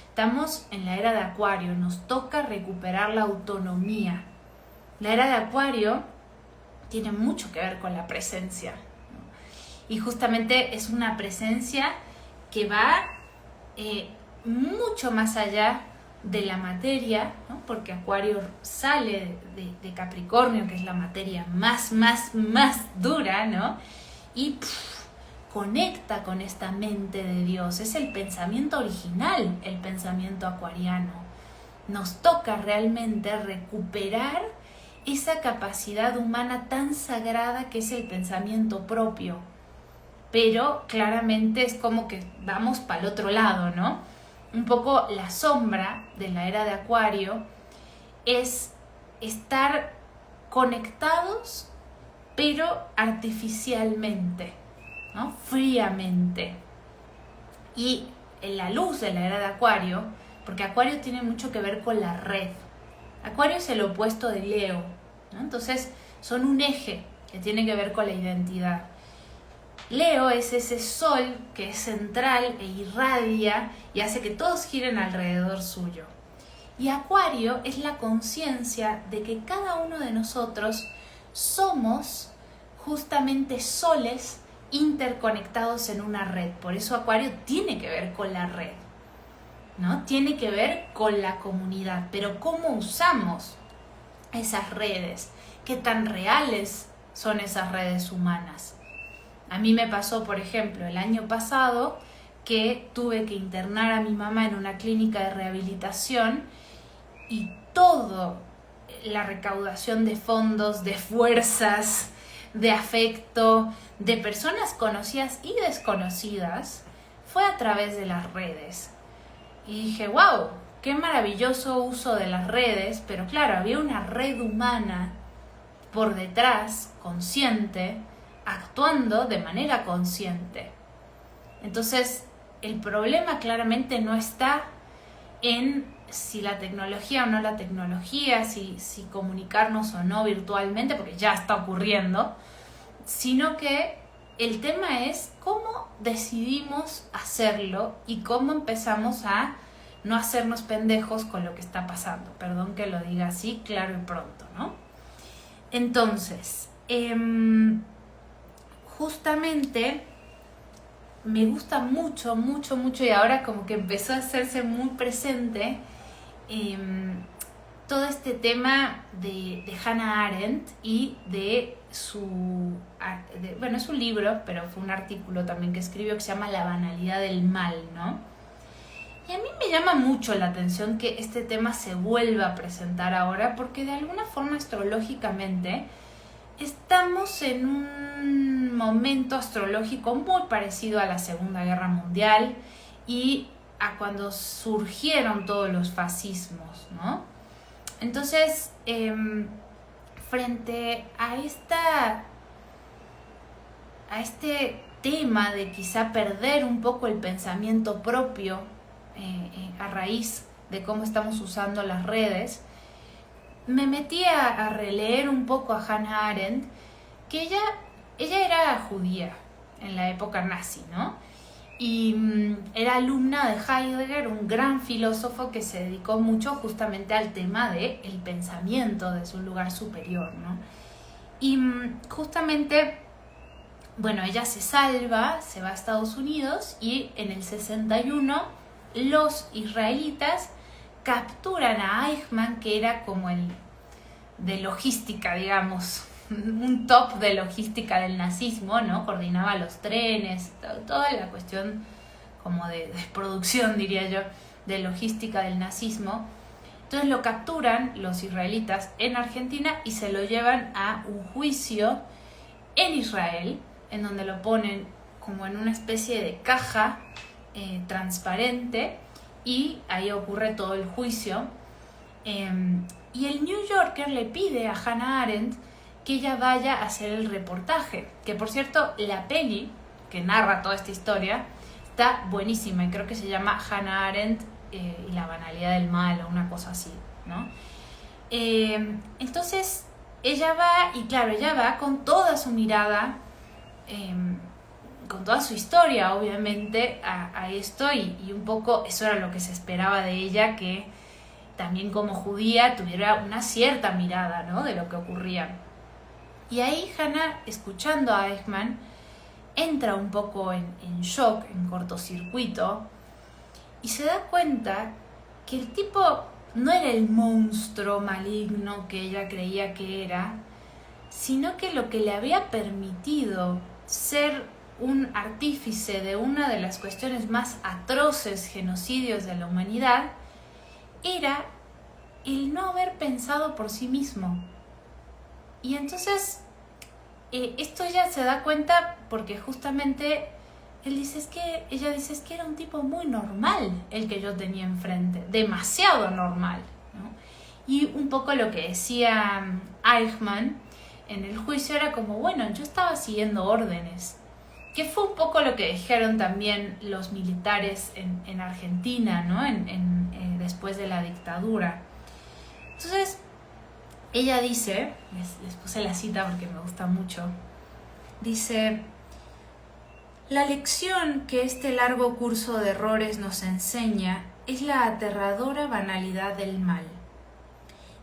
Speaker 1: Estamos en la era de Acuario, nos toca recuperar la autonomía. La era de Acuario tiene mucho que ver con la presencia, ¿no? Y justamente es una presencia que va mucho más allá de la materia, ¿no? Porque Acuario sale de Capricornio, que es la materia más dura, ¿no? Y conecta con esta mente de Dios. Es el pensamiento original, el pensamiento acuariano. Nos toca realmente recuperar esa capacidad humana tan sagrada que es el pensamiento propio. Pero claramente es como que vamos para el otro lado, ¿no? Un poco la sombra de la era de Acuario es estar conectados, pero artificialmente, ¿no? Fríamente. Y en la luz de la era de Acuario, porque Acuario tiene mucho que ver con la red. Acuario es el opuesto de Leo, ¿no? Entonces son un eje que tiene que ver con la identidad. Leo es ese sol que es central e irradia y hace que todos giren alrededor suyo. Y Acuario es la conciencia de que cada uno de nosotros somos justamente soles interconectados en una red. Por eso Acuario tiene que ver con la red, ¿no? Tiene que ver con la comunidad. Pero ¿cómo usamos esas redes? ¿Qué tan reales son esas redes humanas? A mí me pasó, por ejemplo, el año pasado que tuve que internar a mi mamá en una clínica de rehabilitación y toda la recaudación de fondos, de fuerzas, de afecto, de personas conocidas y desconocidas, fue a través de las redes. Y dije, wow, qué maravilloso uso de las redes, pero claro, había una red humana por detrás, consciente, actuando de manera consciente. Entonces, el problema claramente no está en si la tecnología o no la tecnología, si comunicarnos o no virtualmente, porque ya está ocurriendo, sino que el tema es cómo decidimos hacerlo y cómo empezamos a no hacernos pendejos con lo que está pasando. Perdón que lo diga así, claro y pronto, ¿no? Entonces, justamente me gusta mucho, mucho, mucho, y ahora como que empezó a hacerse muy presente todo este tema de Hannah Arendt y de bueno, es un libro, pero fue un artículo también que escribió que se llama La banalidad del mal, ¿no? Y a mí me llama mucho la atención que este tema se vuelva a presentar ahora, porque de alguna forma astrológicamente estamos en un momento astrológico muy parecido a la Segunda Guerra Mundial y a cuando surgieron todos los fascismos, ¿no? Entonces, frente a este tema de quizá perder un poco el pensamiento propio a raíz de cómo estamos usando las redes, me metí a releer un poco a Hannah Arendt, que ella era judía en la época nazi, ¿no? Y era alumna de Heidegger, un gran filósofo que se dedicó mucho justamente al tema del pensamiento desde un lugar superior, ¿no? Y justamente, bueno, ella se salva, se va a Estados Unidos y en el 61 los israelitas capturan a Eichmann, que era como el de logística, digamos, un top de logística del nazismo, ¿no? Coordinaba los trenes, toda la cuestión como de producción, diría yo, de logística del nazismo. Entonces lo capturan los israelitas en Argentina y se lo llevan a un juicio en Israel, en donde lo ponen como en una especie de caja transparente, y ahí ocurre todo el juicio. Y el New Yorker le pide a Hannah Arendt que ella vaya a hacer el reportaje, que por cierto la peli que narra toda esta historia está buenísima y creo que se llama Hannah Arendt y la banalidad del mal o una cosa así, ¿no? Entonces ella va, y claro, ella va con toda su mirada, con toda su historia obviamente a esto, y un poco eso era lo que se esperaba de ella, que también como judía tuviera una cierta mirada, ¿no?, de lo que ocurría. Y ahí Hannah, escuchando a Eichmann, entra un poco en shock, en cortocircuito, y se da cuenta que el tipo no era el monstruo maligno que ella creía que era, sino que lo que le había permitido ser un artífice de una de las cuestiones más atroces genocidios de la humanidad era el no haber pensado por sí mismo. Y entonces esto ella se da cuenta porque justamente ella dice es que era un tipo muy normal el que yo tenía enfrente, demasiado normal, ¿no? Y un poco lo que decía Eichmann en el juicio era como, bueno, yo estaba siguiendo órdenes, que fue un poco lo que dijeron también los militares en Argentina, ¿no? Después de la dictadura. Entonces ella dice, les puse la cita porque me gusta mucho, dice: la lección que este largo curso de errores nos enseña es la aterradora banalidad del mal.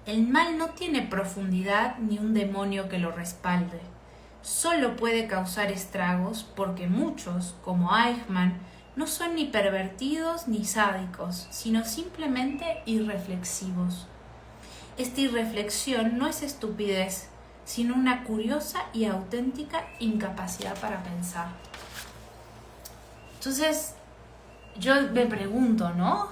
Speaker 1: El mal no tiene profundidad ni un demonio que lo respalde. Solo puede causar estragos porque muchos, como Eichmann, no son ni pervertidos ni sádicos, sino simplemente irreflexivos. Esta irreflexión no es estupidez, sino una curiosa y auténtica incapacidad para pensar. Entonces, yo me pregunto, ¿no?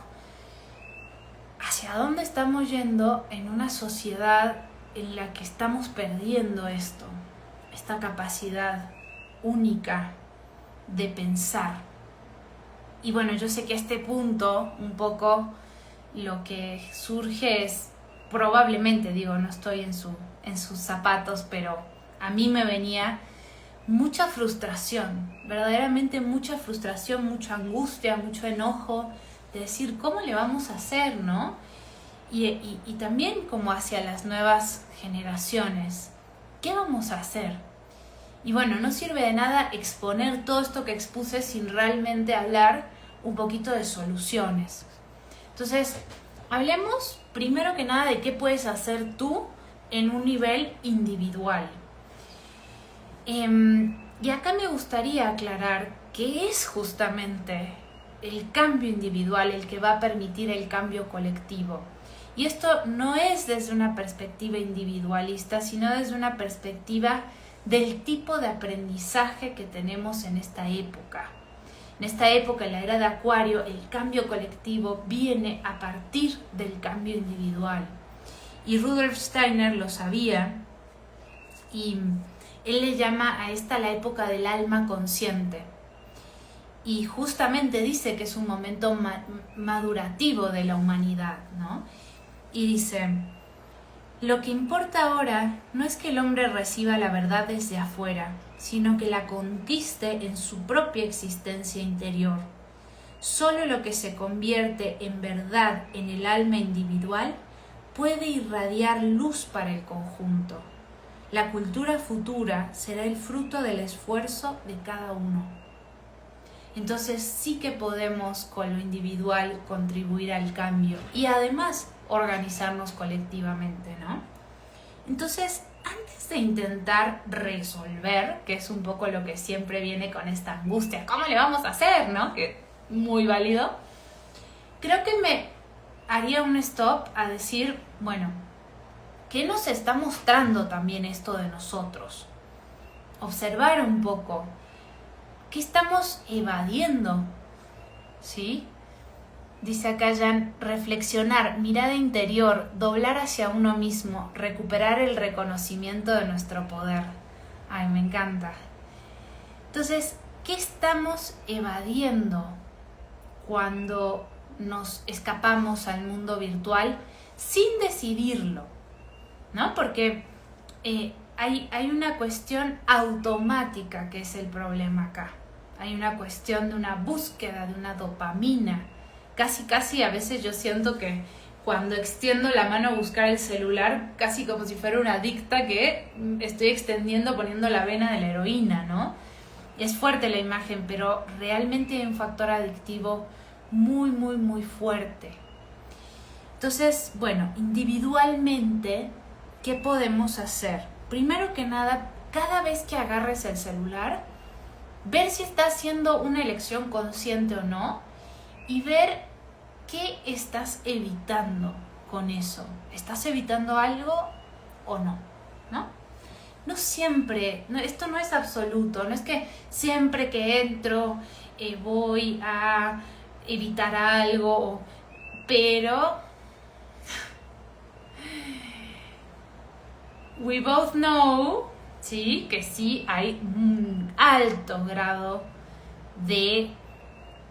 Speaker 1: ¿Hacia dónde estamos yendo en una sociedad en la que estamos perdiendo esto? Esta capacidad única de pensar. Y bueno, yo sé que a este punto un poco lo que surge es, probablemente, digo, no estoy en sus zapatos, pero a mí me venía mucha frustración, verdaderamente mucha frustración, mucha angustia, mucho enojo, de decir, ¿cómo le vamos a hacer, no? Y también como hacia las nuevas generaciones, ¿qué vamos a hacer? Y bueno, no sirve de nada exponer todo esto que expuse sin realmente hablar un poquito de soluciones. Entonces, hablemos primero que nada de qué puedes hacer tú en un nivel individual. Y acá me gustaría aclarar que es justamente el cambio individual el que va a permitir el cambio colectivo. Y esto no es desde una perspectiva individualista, sino desde una perspectiva del tipo de aprendizaje que tenemos en esta época. En esta época, en la era de Acuario, el cambio colectivo viene a partir del cambio individual. Y Rudolf Steiner lo sabía, y él le llama a esta la época del alma consciente. Y justamente dice que es un momento madurativo de la humanidad, ¿no? Y dice, lo que importa ahora no es que el hombre reciba la verdad desde afuera, sino que la conquiste en su propia existencia interior. Solo lo que se convierte en verdad en el alma individual puede irradiar luz para el conjunto. La cultura futura será el fruto del esfuerzo de cada uno. Entonces sí que podemos con lo individual contribuir al cambio y además organizarnos colectivamente, ¿no? Entonces, antes de intentar resolver, que es un poco lo que siempre viene con esta angustia, ¿cómo le vamos a hacer, no? Que es muy válido. Creo que me haría un stop a decir, bueno, ¿qué nos está mostrando también esto de nosotros? Observar un poco. ¿Qué estamos evadiendo? ¿Sí? Dice acá Jan, reflexionar, mirada interior, doblar hacia uno mismo, recuperar el reconocimiento de nuestro poder. Ay, me encanta. Entonces, ¿qué estamos evadiendo cuando nos escapamos al mundo virtual sin decidirlo? ¿No? Porque hay una cuestión automática que es el problema acá. Hay una cuestión de una búsqueda, de una dopamina. Casi a veces yo siento que cuando extiendo la mano a buscar el celular, casi como si fuera una adicta que estoy extendiendo, poniendo la vena de la heroína, ¿no? Es fuerte la imagen, pero realmente hay un factor adictivo muy, muy, muy fuerte. Entonces, bueno, individualmente, ¿qué podemos hacer? Primero que nada, cada vez que agarres el celular, ver si estás haciendo una elección consciente o no y ver qué estás evitando con eso. ¿Estás evitando algo o no? ¿No? No siempre, esto no es absoluto, no es que siempre que entro voy a evitar algo, pero we both know, ¿sí? Que sí hay un alto grado de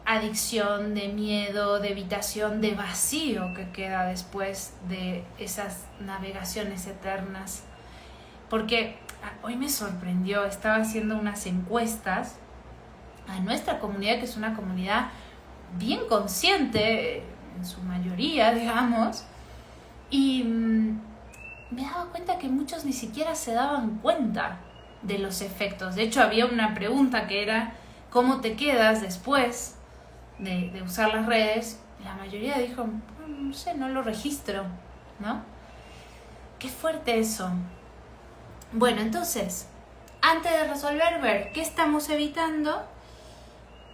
Speaker 1: adicción, de miedo, de evitación, de vacío que queda después de esas navegaciones eternas. Porque hoy me sorprendió, estaba haciendo unas encuestas a nuestra comunidad, que es una comunidad bien consciente, en su mayoría, digamos, y me daba cuenta que muchos ni siquiera se daban cuenta de los efectos. De hecho, había una pregunta que era, ¿cómo te quedas después de usar las redes? La mayoría dijo, no sé, no lo registro, ¿no? Qué fuerte eso. Bueno, entonces, antes de resolver, ver qué estamos evitando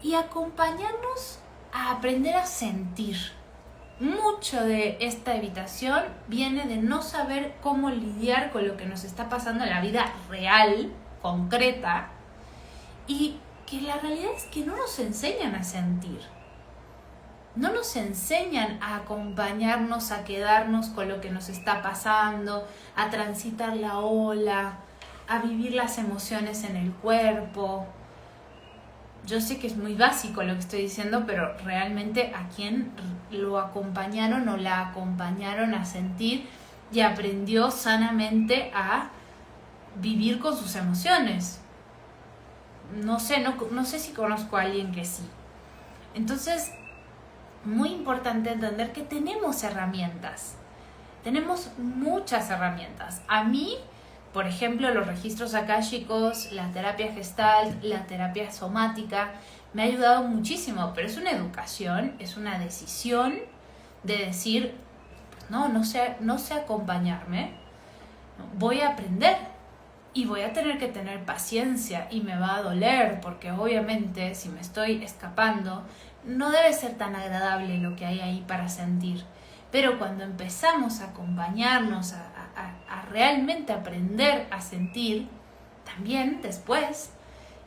Speaker 1: y acompañarnos a aprender a sentir. Mucho de esta evitación viene de no saber cómo lidiar con lo que nos está pasando en la vida real, concreta, y que la realidad es que no nos enseñan a sentir. No nos enseñan a acompañarnos, a quedarnos con lo que nos está pasando, a transitar la ola, a vivir las emociones en el cuerpo. yo sé que es muy básico lo que estoy diciendo, pero realmente a quien lo acompañaron o la acompañaron a sentir y aprendió sanamente a vivir con sus emociones. No sé si conozco a alguien que sí. Entonces, muy importante entender que tenemos herramientas. Tenemos muchas herramientas. A mí, por ejemplo, los registros akáshicos, la terapia Gestalt, la terapia somática, me ha ayudado muchísimo, pero es una educación, es una decisión de decir, pues no sé acompañarme, voy a aprender y voy a tener que tener paciencia y me va a doler porque obviamente si me estoy escapando, no debe ser tan agradable lo que hay ahí para sentir. Pero cuando empezamos a acompañarnos, a realmente aprender a sentir, también después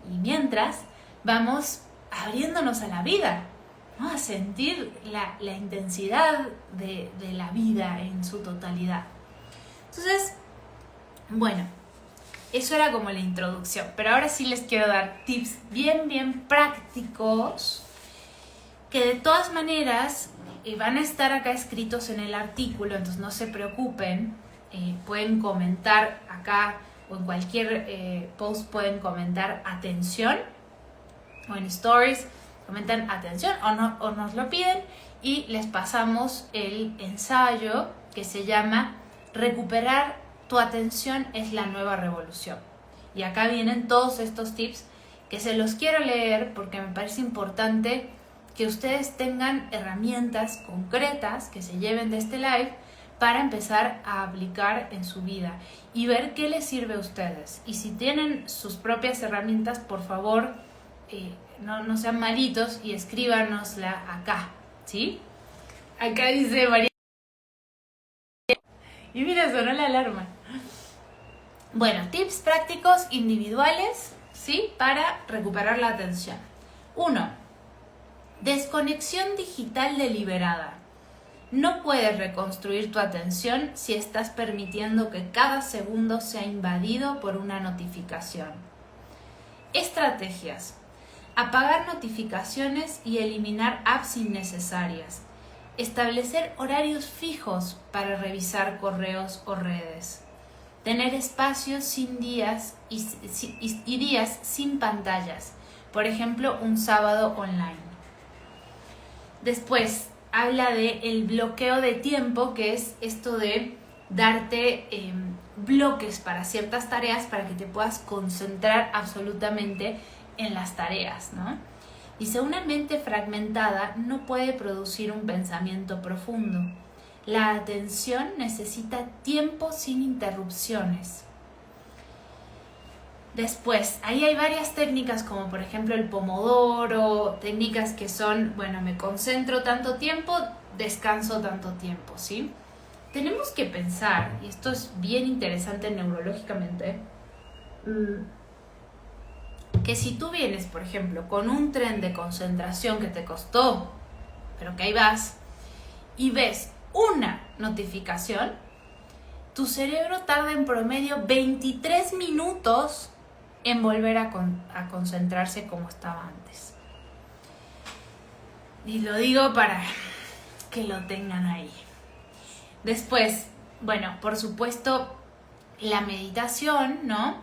Speaker 1: y mientras vamos abriéndonos a la vida, ¿no? A sentir la intensidad de la vida en su totalidad. Entonces, bueno, eso era como la introducción, pero ahora sí les quiero dar tips bien prácticos que de todas maneras van a estar acá escritos en el artículo, entonces no se preocupen, pueden comentar acá o en cualquier post pueden comentar atención o en stories comentan atención o nos lo piden y les pasamos el ensayo que se llama Recuperar tu atención es la nueva revolución. Y acá vienen todos estos tips que se los quiero leer porque me parece importante que ustedes tengan herramientas concretas que se lleven de este live para empezar a aplicar en su vida y ver qué les sirve a ustedes. Y si tienen sus propias herramientas, por favor, no sean malitos y escríbanosla acá, ¿sí? Acá dice María. Y mira, sonó la alarma. Bueno, tips prácticos individuales, ¿sí? Para recuperar la atención. 1. Desconexión digital deliberada. No puedes reconstruir tu atención si estás permitiendo que cada segundo sea invadido por una notificación. Estrategias. Apagar notificaciones y eliminar apps innecesarias. Establecer horarios fijos para revisar correos o redes. Tener espacios sin días y días sin pantallas. Por ejemplo, un sábado online. Después, habla de el bloqueo de tiempo, que es esto de darte bloques para ciertas tareas para que te puedas concentrar absolutamente en las tareas, ¿no? Dice, una mente fragmentada no puede producir un pensamiento profundo. La atención necesita tiempo sin interrupciones. Después, ahí hay varias técnicas como por ejemplo el pomodoro, técnicas que son, bueno, me concentro tanto tiempo, descanso tanto tiempo, ¿sí? Tenemos que pensar, y esto es bien interesante neurológicamente, que si tú vienes, por ejemplo, con un tren de concentración que te costó, pero que ahí vas, y ves una notificación, tu cerebro tarda en promedio 23 minutos en volver a concentrarse como estaba antes. Y lo digo para que lo tengan ahí. Después, bueno, por supuesto, la meditación, ¿no?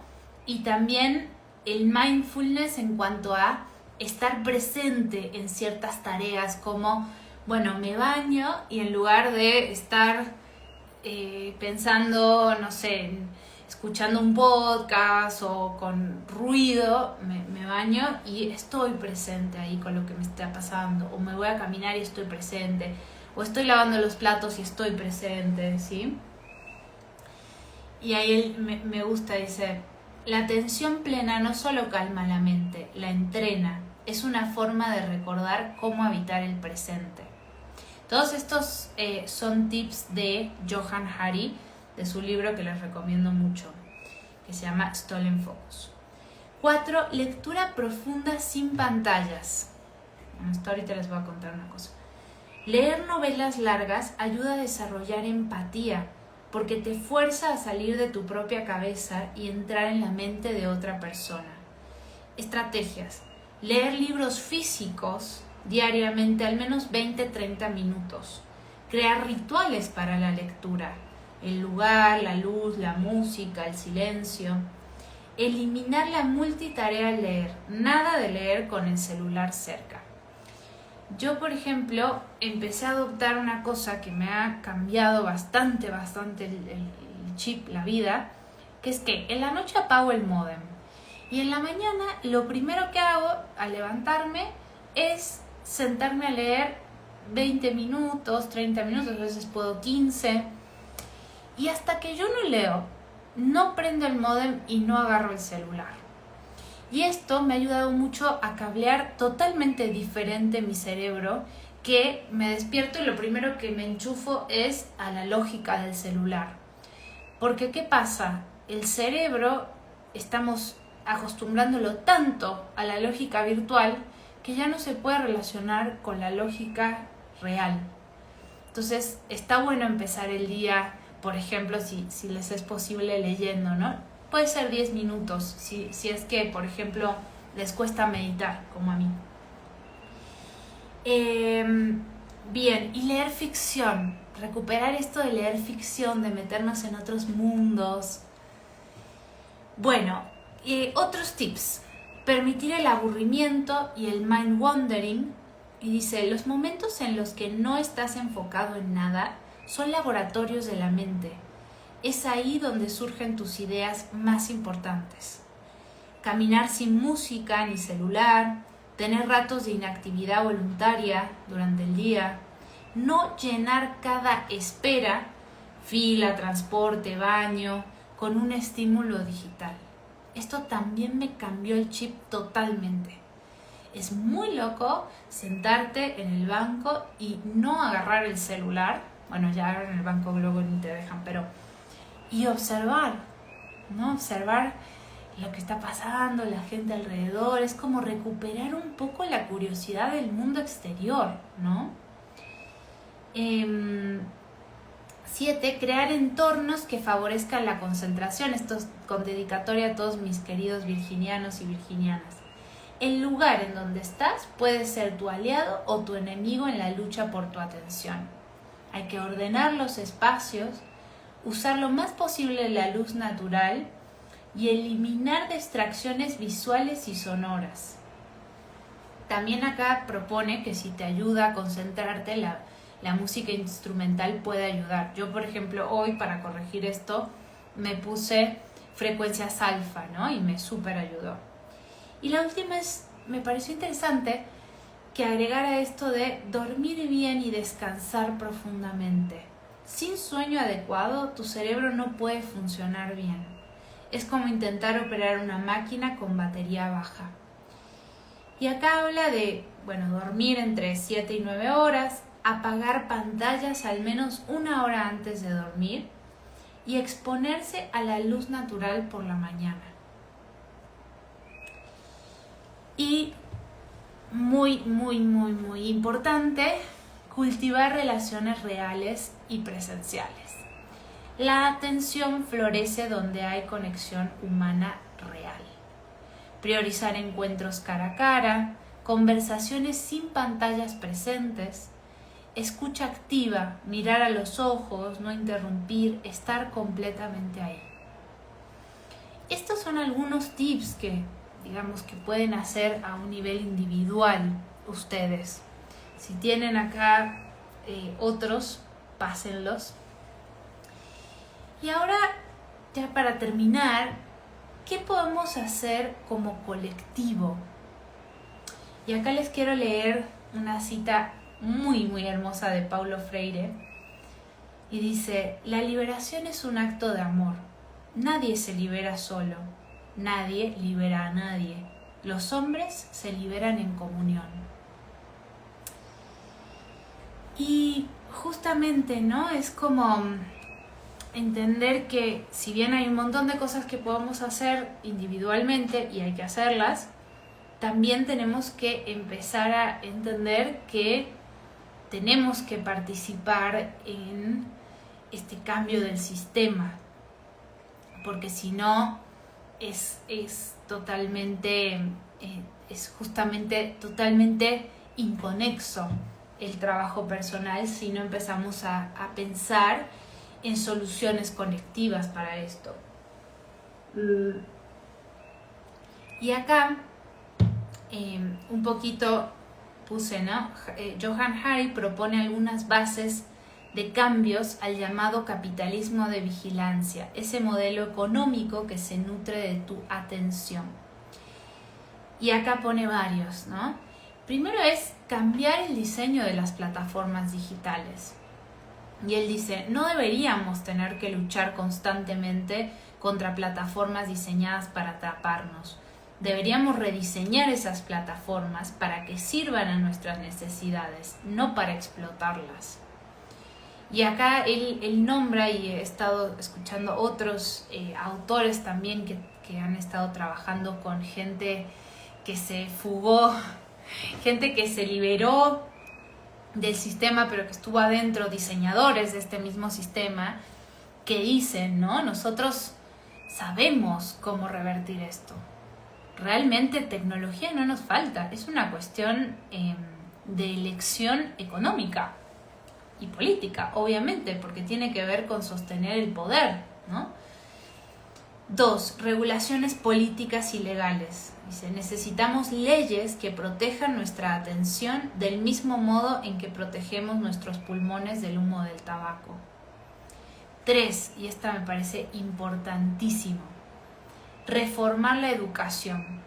Speaker 1: Y también el mindfulness en cuanto a estar presente en ciertas tareas como, bueno, me baño y en lugar de estar pensando, no sé, escuchando un podcast o con ruido, me baño y estoy presente ahí con lo que me está pasando, o me voy a caminar y estoy presente, o estoy lavando los platos y estoy presente, ¿sí? Y ahí me gusta, dice, la atención plena no solo calma la mente, la entrena, es una forma de recordar cómo habitar el presente. Todos estos son tips de Johann Hari, de su libro que les recomiendo mucho, que se llama Stolen Focus. 4. Lectura profunda sin pantallas. Ahorita les voy a contar una cosa. Leer novelas largas ayuda a desarrollar empatía, porque te fuerza a salir de tu propia cabeza y entrar en la mente de otra persona. Estrategias. Leer libros físicos diariamente, al menos 20-30 minutos. Crear rituales para la lectura. El lugar, la luz, la música, el silencio. Eliminar la multitarea al leer. Nada de leer con el celular cerca. Yo, por ejemplo, empecé a adoptar una cosa que me ha cambiado bastante el chip, la vida, que es que en la noche apago el módem y en la mañana lo primero que hago al levantarme es sentarme a leer 20 minutos, 30 minutos, a veces puedo 15, y hasta que yo no leo, no prendo el módem y no agarro el celular. Y esto me ha ayudado mucho a cablear totalmente diferente mi cerebro, que me despierto y lo primero que me enchufo es a la lógica del celular. Porque ¿qué pasa? El cerebro estamos acostumbrándolo tanto a la lógica virtual que ya no se puede relacionar con la lógica real. Entonces está bueno empezar el día, por ejemplo, si les es posible leyendo, ¿no? Puede ser 10 minutos, si es que, por ejemplo, les cuesta meditar, como a mí. Bien, y leer ficción. Recuperar esto de leer ficción, de meternos en otros mundos. Bueno, otros tips. Permitir el aburrimiento y el mind wandering. Y dice, los momentos en los que no estás enfocado en nada son laboratorios de la mente. Es ahí donde surgen tus ideas más importantes. Caminar sin música ni celular, tener ratos de inactividad voluntaria durante el día, no llenar cada espera, fila, transporte, baño, con un estímulo digital. Esto también me cambió el chip totalmente. Es muy loco sentarte en el banco y no agarrar el celular. Bueno, ya en el banco luego ni te dejan, pero... y observar, ¿no? Observar lo que está pasando, la gente alrededor. Es como recuperar un poco la curiosidad del mundo exterior, ¿no? 7. Crear entornos que favorezcan la concentración. Esto es con dedicatoria a todos mis queridos virginianos y virginianas. El lugar en donde estás puede ser tu aliado o tu enemigo en la lucha por tu atención. Hay que ordenar los espacios, usar lo más posible la luz natural y eliminar distracciones visuales y sonoras. También acá propone que si te ayuda a concentrarte, la música instrumental puede ayudar. Yo, por ejemplo, hoy para corregir esto me puse frecuencias alfa, ¿no? Y me súper ayudó. Y la última me pareció interesante que agregara esto de dormir bien y descansar profundamente. Sin sueño adecuado, tu cerebro no puede funcionar bien. Es como intentar operar una máquina con batería baja. Y acá habla de, dormir entre 7 y 9 horas, apagar pantallas al menos 1 hora antes de dormir y exponerse a la luz natural por la mañana. Y muy, muy, muy, muy importante, cultivar relaciones reales y presenciales. La atención florece donde hay conexión humana real. Priorizar encuentros cara a cara, conversaciones sin pantallas presentes, escucha activa, mirar a los ojos, no interrumpir, estar completamente ahí. Estos son algunos tips que pueden hacer a un nivel individual ustedes. Si tienen acá otros, pásenlos. Y ahora, ya para terminar, ¿qué podemos hacer como colectivo? Y acá les quiero leer una cita muy, muy hermosa de Paulo Freire. Y dice, la liberación es un acto de amor. Nadie se libera solo. Nadie libera a nadie. Los hombres se liberan en comunión. Y justamente, ¿no? Es como entender que si bien hay un montón de cosas que podemos hacer individualmente y hay que hacerlas, también tenemos que empezar a entender que tenemos que participar en este cambio del sistema, porque si no es totalmente es justamente totalmente inconexo el trabajo personal si no empezamos a pensar en soluciones colectivas para esto. Y acá un poquito puse, ¿no? Johann Hari propone algunas bases de cambios al llamado capitalismo de vigilancia, ese modelo económico que se nutre de tu atención. Y acá pone varios, ¿no? Primero es cambiar el diseño de las plataformas digitales. Y él dice, no deberíamos tener que luchar constantemente contra plataformas diseñadas para atraparnos. Deberíamos rediseñar esas plataformas para que sirvan a nuestras necesidades, no para explotarlas. Y acá él nombra, y he estado escuchando otros autores también que han estado trabajando con gente que se fugó, gente que se liberó del sistema pero que estuvo adentro, diseñadores de este mismo sistema, que dicen, ¿no? Nosotros sabemos cómo revertir esto. Realmente tecnología no nos falta, es una cuestión de elección económica y política, obviamente, porque tiene que ver con sostener el poder, ¿no? 2. Regulaciones políticas y legales. Dice, necesitamos leyes que protejan nuestra atención del mismo modo en que protegemos nuestros pulmones del humo del tabaco. 3, y esta me parece importantísimo, reformar la educación.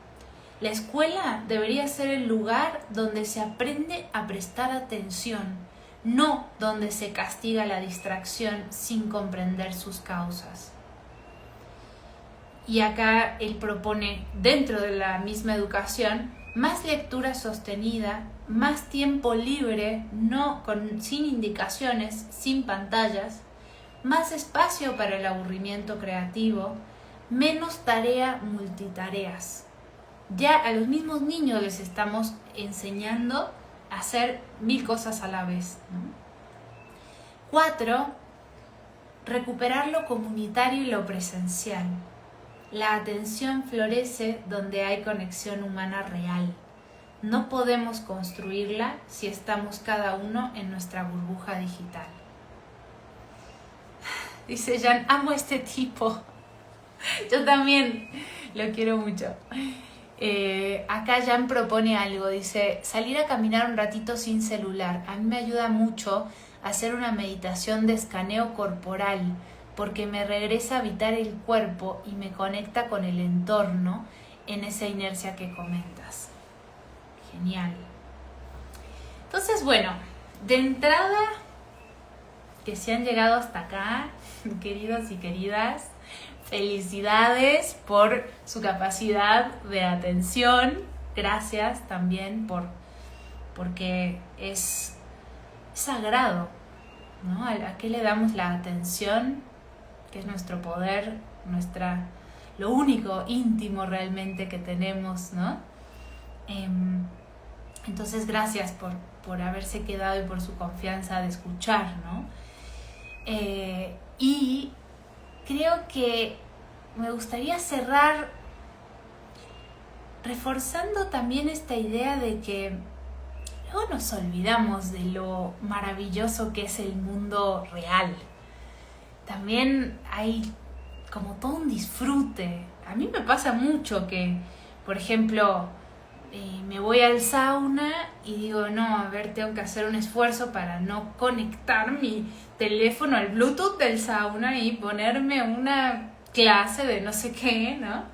Speaker 1: La escuela debería ser el lugar donde se aprende a prestar atención, no donde se castiga la distracción sin comprender sus causas. Y acá él propone, dentro de la misma educación, más lectura sostenida, más tiempo libre, sin indicaciones, sin pantallas, más espacio para el aburrimiento creativo, menos tarea multitareas. Ya a los mismos niños les estamos enseñando a hacer 1000 cosas a la vez, ¿no? 4. Recuperar lo comunitario y lo presencial. La atención florece donde hay conexión humana real. No podemos construirla si estamos cada uno en nuestra burbuja digital. Dice Jan, amo a este tipo. Yo también lo quiero mucho. Acá Jan propone algo, dice, salir a caminar un ratito sin celular. A mí me ayuda mucho hacer una meditación de escaneo corporal, porque me regresa a habitar el cuerpo y me conecta con el entorno en esa inercia que comentas. Genial. Entonces, bueno, de entrada, que si han llegado hasta acá, queridos y queridas, felicidades por su capacidad de atención. Gracias también porque es sagrado, ¿no? ¿A qué le damos la atención? Que es nuestro poder, lo único íntimo realmente que tenemos, ¿no? Entonces, gracias por haberse quedado y por su confianza de escuchar, ¿no? Y creo que me gustaría cerrar reforzando también esta idea de que luego nos olvidamos de lo maravilloso que es el mundo real. También hay como todo un disfrute. A mí me pasa mucho que, por ejemplo, me voy al sauna y digo, no, a ver, tengo que hacer un esfuerzo para no conectar mi teléfono al Bluetooth del sauna y ponerme una clase de no sé qué, ¿no?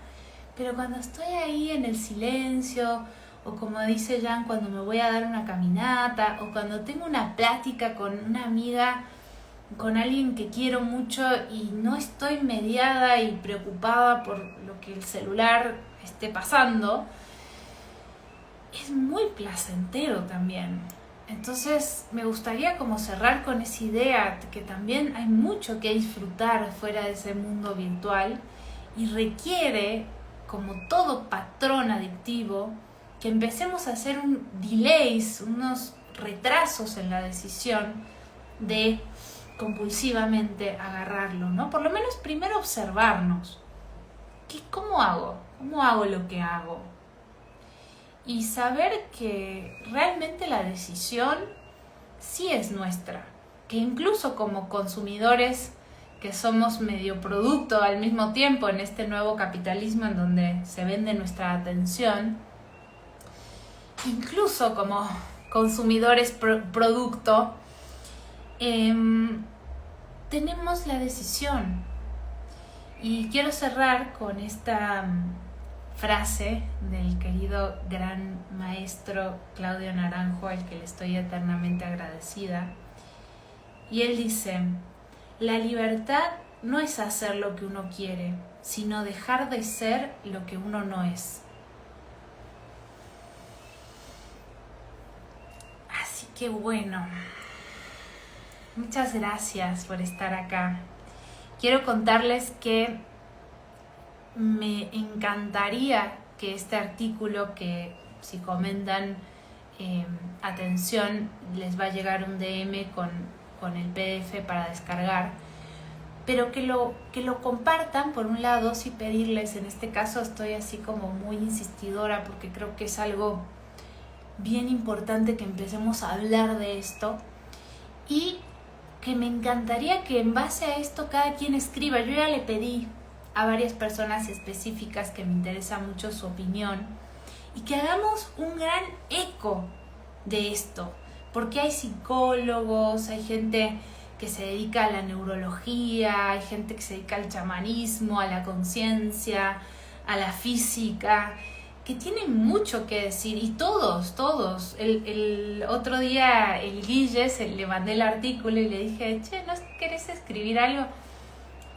Speaker 1: Pero cuando estoy ahí en el silencio, o como dice Jan, cuando me voy a dar una caminata, o cuando tengo una plática con una amiga, con alguien que quiero mucho y no estoy mediada y preocupada por lo que el celular esté pasando, es muy placentero también. Entonces me gustaría como cerrar con esa idea de que también hay mucho que disfrutar fuera de ese mundo virtual y requiere, como todo patrón adictivo, que empecemos a hacer unos retrasos en la decisión de compulsivamente agarrarlo, ¿no? Por lo menos primero observarnos. ¿Cómo hago? ¿Cómo hago lo que hago? y saber que realmente la decisión sí es nuestra, que incluso como consumidores que somos medio producto al mismo tiempo en este nuevo capitalismo en donde se vende nuestra atención, incluso como consumidores producto, tenemos la decisión. Y quiero cerrar con esta frase del querido gran maestro Claudio Naranjo, al que le estoy eternamente agradecida. Y él dice: la libertad no es hacer lo que uno quiere, sino dejar de ser lo que uno no es. Así que bueno, muchas gracias por estar acá. Quiero contarles que me encantaría que este artículo, que si comentan atención, les va a llegar un DM con el PDF para descargar, pero que lo compartan por un lado, sí pedirles, en este caso estoy así como muy insistidora porque creo que es algo bien importante que empecemos a hablar de esto, y que me encantaría que en base a esto cada quien escriba. Yo ya le pedí a varias personas específicas que me interesa mucho su opinión, y que hagamos un gran eco de esto, porque hay psicólogos, hay gente que se dedica a la neurología, hay gente que se dedica al chamanismo, a la conciencia, a la física, que tienen mucho que decir, y todos. El otro día el Guille le mandé el artículo y le dije: che, ¿no querés escribir algo?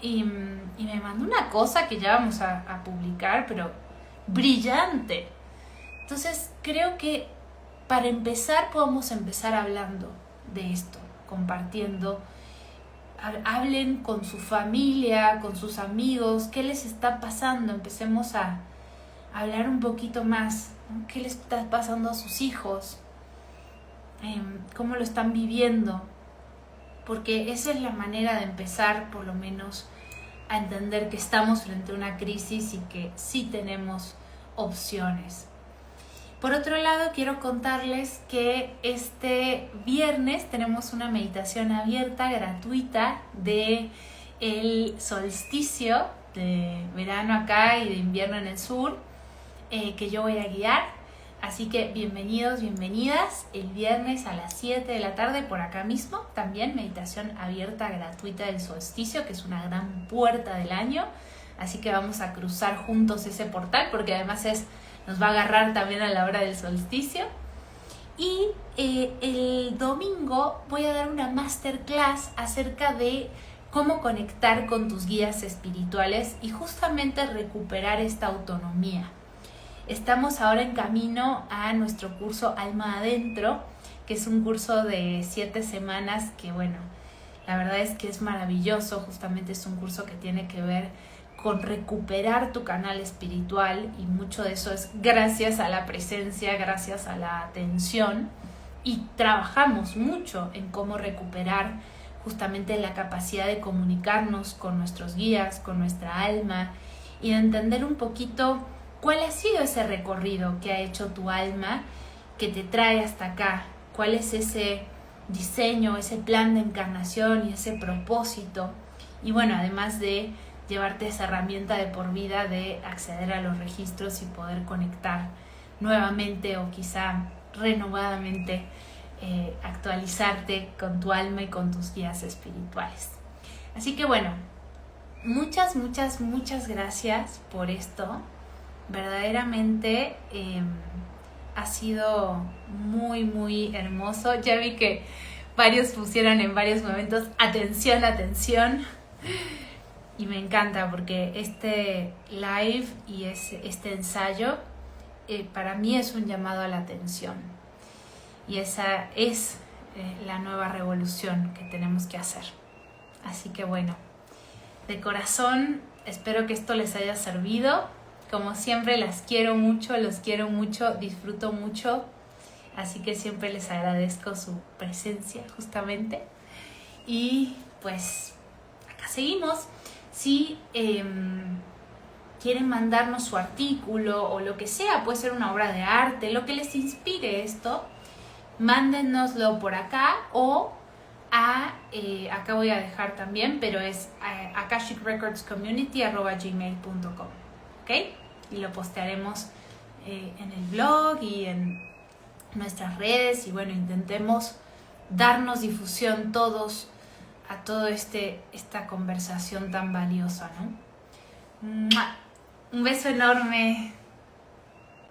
Speaker 1: Y me mandó una cosa que ya vamos a publicar, pero brillante. Entonces creo que para empezar podemos empezar hablando de esto, compartiendo. Hablen con su familia, con sus amigos, qué les está pasando. Empecemos a hablar un poquito más, ¿no? ¿Qué les está pasando a sus hijos? ¿Cómo lo están viviendo? Porque esa es la manera de empezar, por lo menos, a entender que estamos frente a una crisis y que sí tenemos opciones. Por otro lado, quiero contarles que este viernes tenemos una meditación abierta, gratuita, de el solsticio de verano acá y de invierno en el sur, que yo voy a guiar. Así que bienvenidos, bienvenidas, el viernes a las 7 de la tarde por acá mismo. También meditación abierta gratuita del solsticio, que es una gran puerta del año. Así que vamos a cruzar juntos ese portal, porque además nos va a agarrar también a la hora del solsticio. Y el domingo voy a dar una masterclass acerca de cómo conectar con tus guías espirituales y justamente recuperar esta autonomía. Estamos ahora en camino a nuestro curso Alma Adentro, que es un curso de 7 semanas que, bueno, la verdad es que es maravilloso. Justamente es un curso que tiene que ver con recuperar tu canal espiritual, y mucho de eso es gracias a la presencia, gracias a la atención, y trabajamos mucho en cómo recuperar justamente la capacidad de comunicarnos con nuestros guías, con nuestra alma, y de entender un poquito cuál ha sido ese recorrido que ha hecho tu alma que te trae hasta acá, cuál es ese diseño, ese plan de encarnación y ese propósito. Y bueno, además de llevarte esa herramienta de por vida de acceder a los registros y poder conectar nuevamente o quizá renovadamente, actualizarte con tu alma y con tus guías espirituales. Así que bueno, muchas gracias por esto. Verdaderamente ha sido muy hermoso. Ya vi que varios pusieron en varios momentos atención. Y me encanta porque este live y este ensayo para mí es un llamado a la atención. Y esa es la nueva revolución que tenemos que hacer. Así que bueno, de corazón espero que esto les haya servido. Como siempre, las quiero mucho, los quiero mucho, disfruto mucho. Así que siempre les agradezco su presencia justamente. Y pues acá seguimos. Si quieren mandarnos su artículo o lo que sea, puede ser una obra de arte, lo que les inspire esto, mándennoslo por acá o acá voy a dejar también, pero es akashicrecordscommunity@gmail.com, ¿ok? Y lo postearemos en el blog y en nuestras redes y bueno, intentemos darnos difusión todos a todo esta conversación tan valiosa, ¿no? Un beso enorme.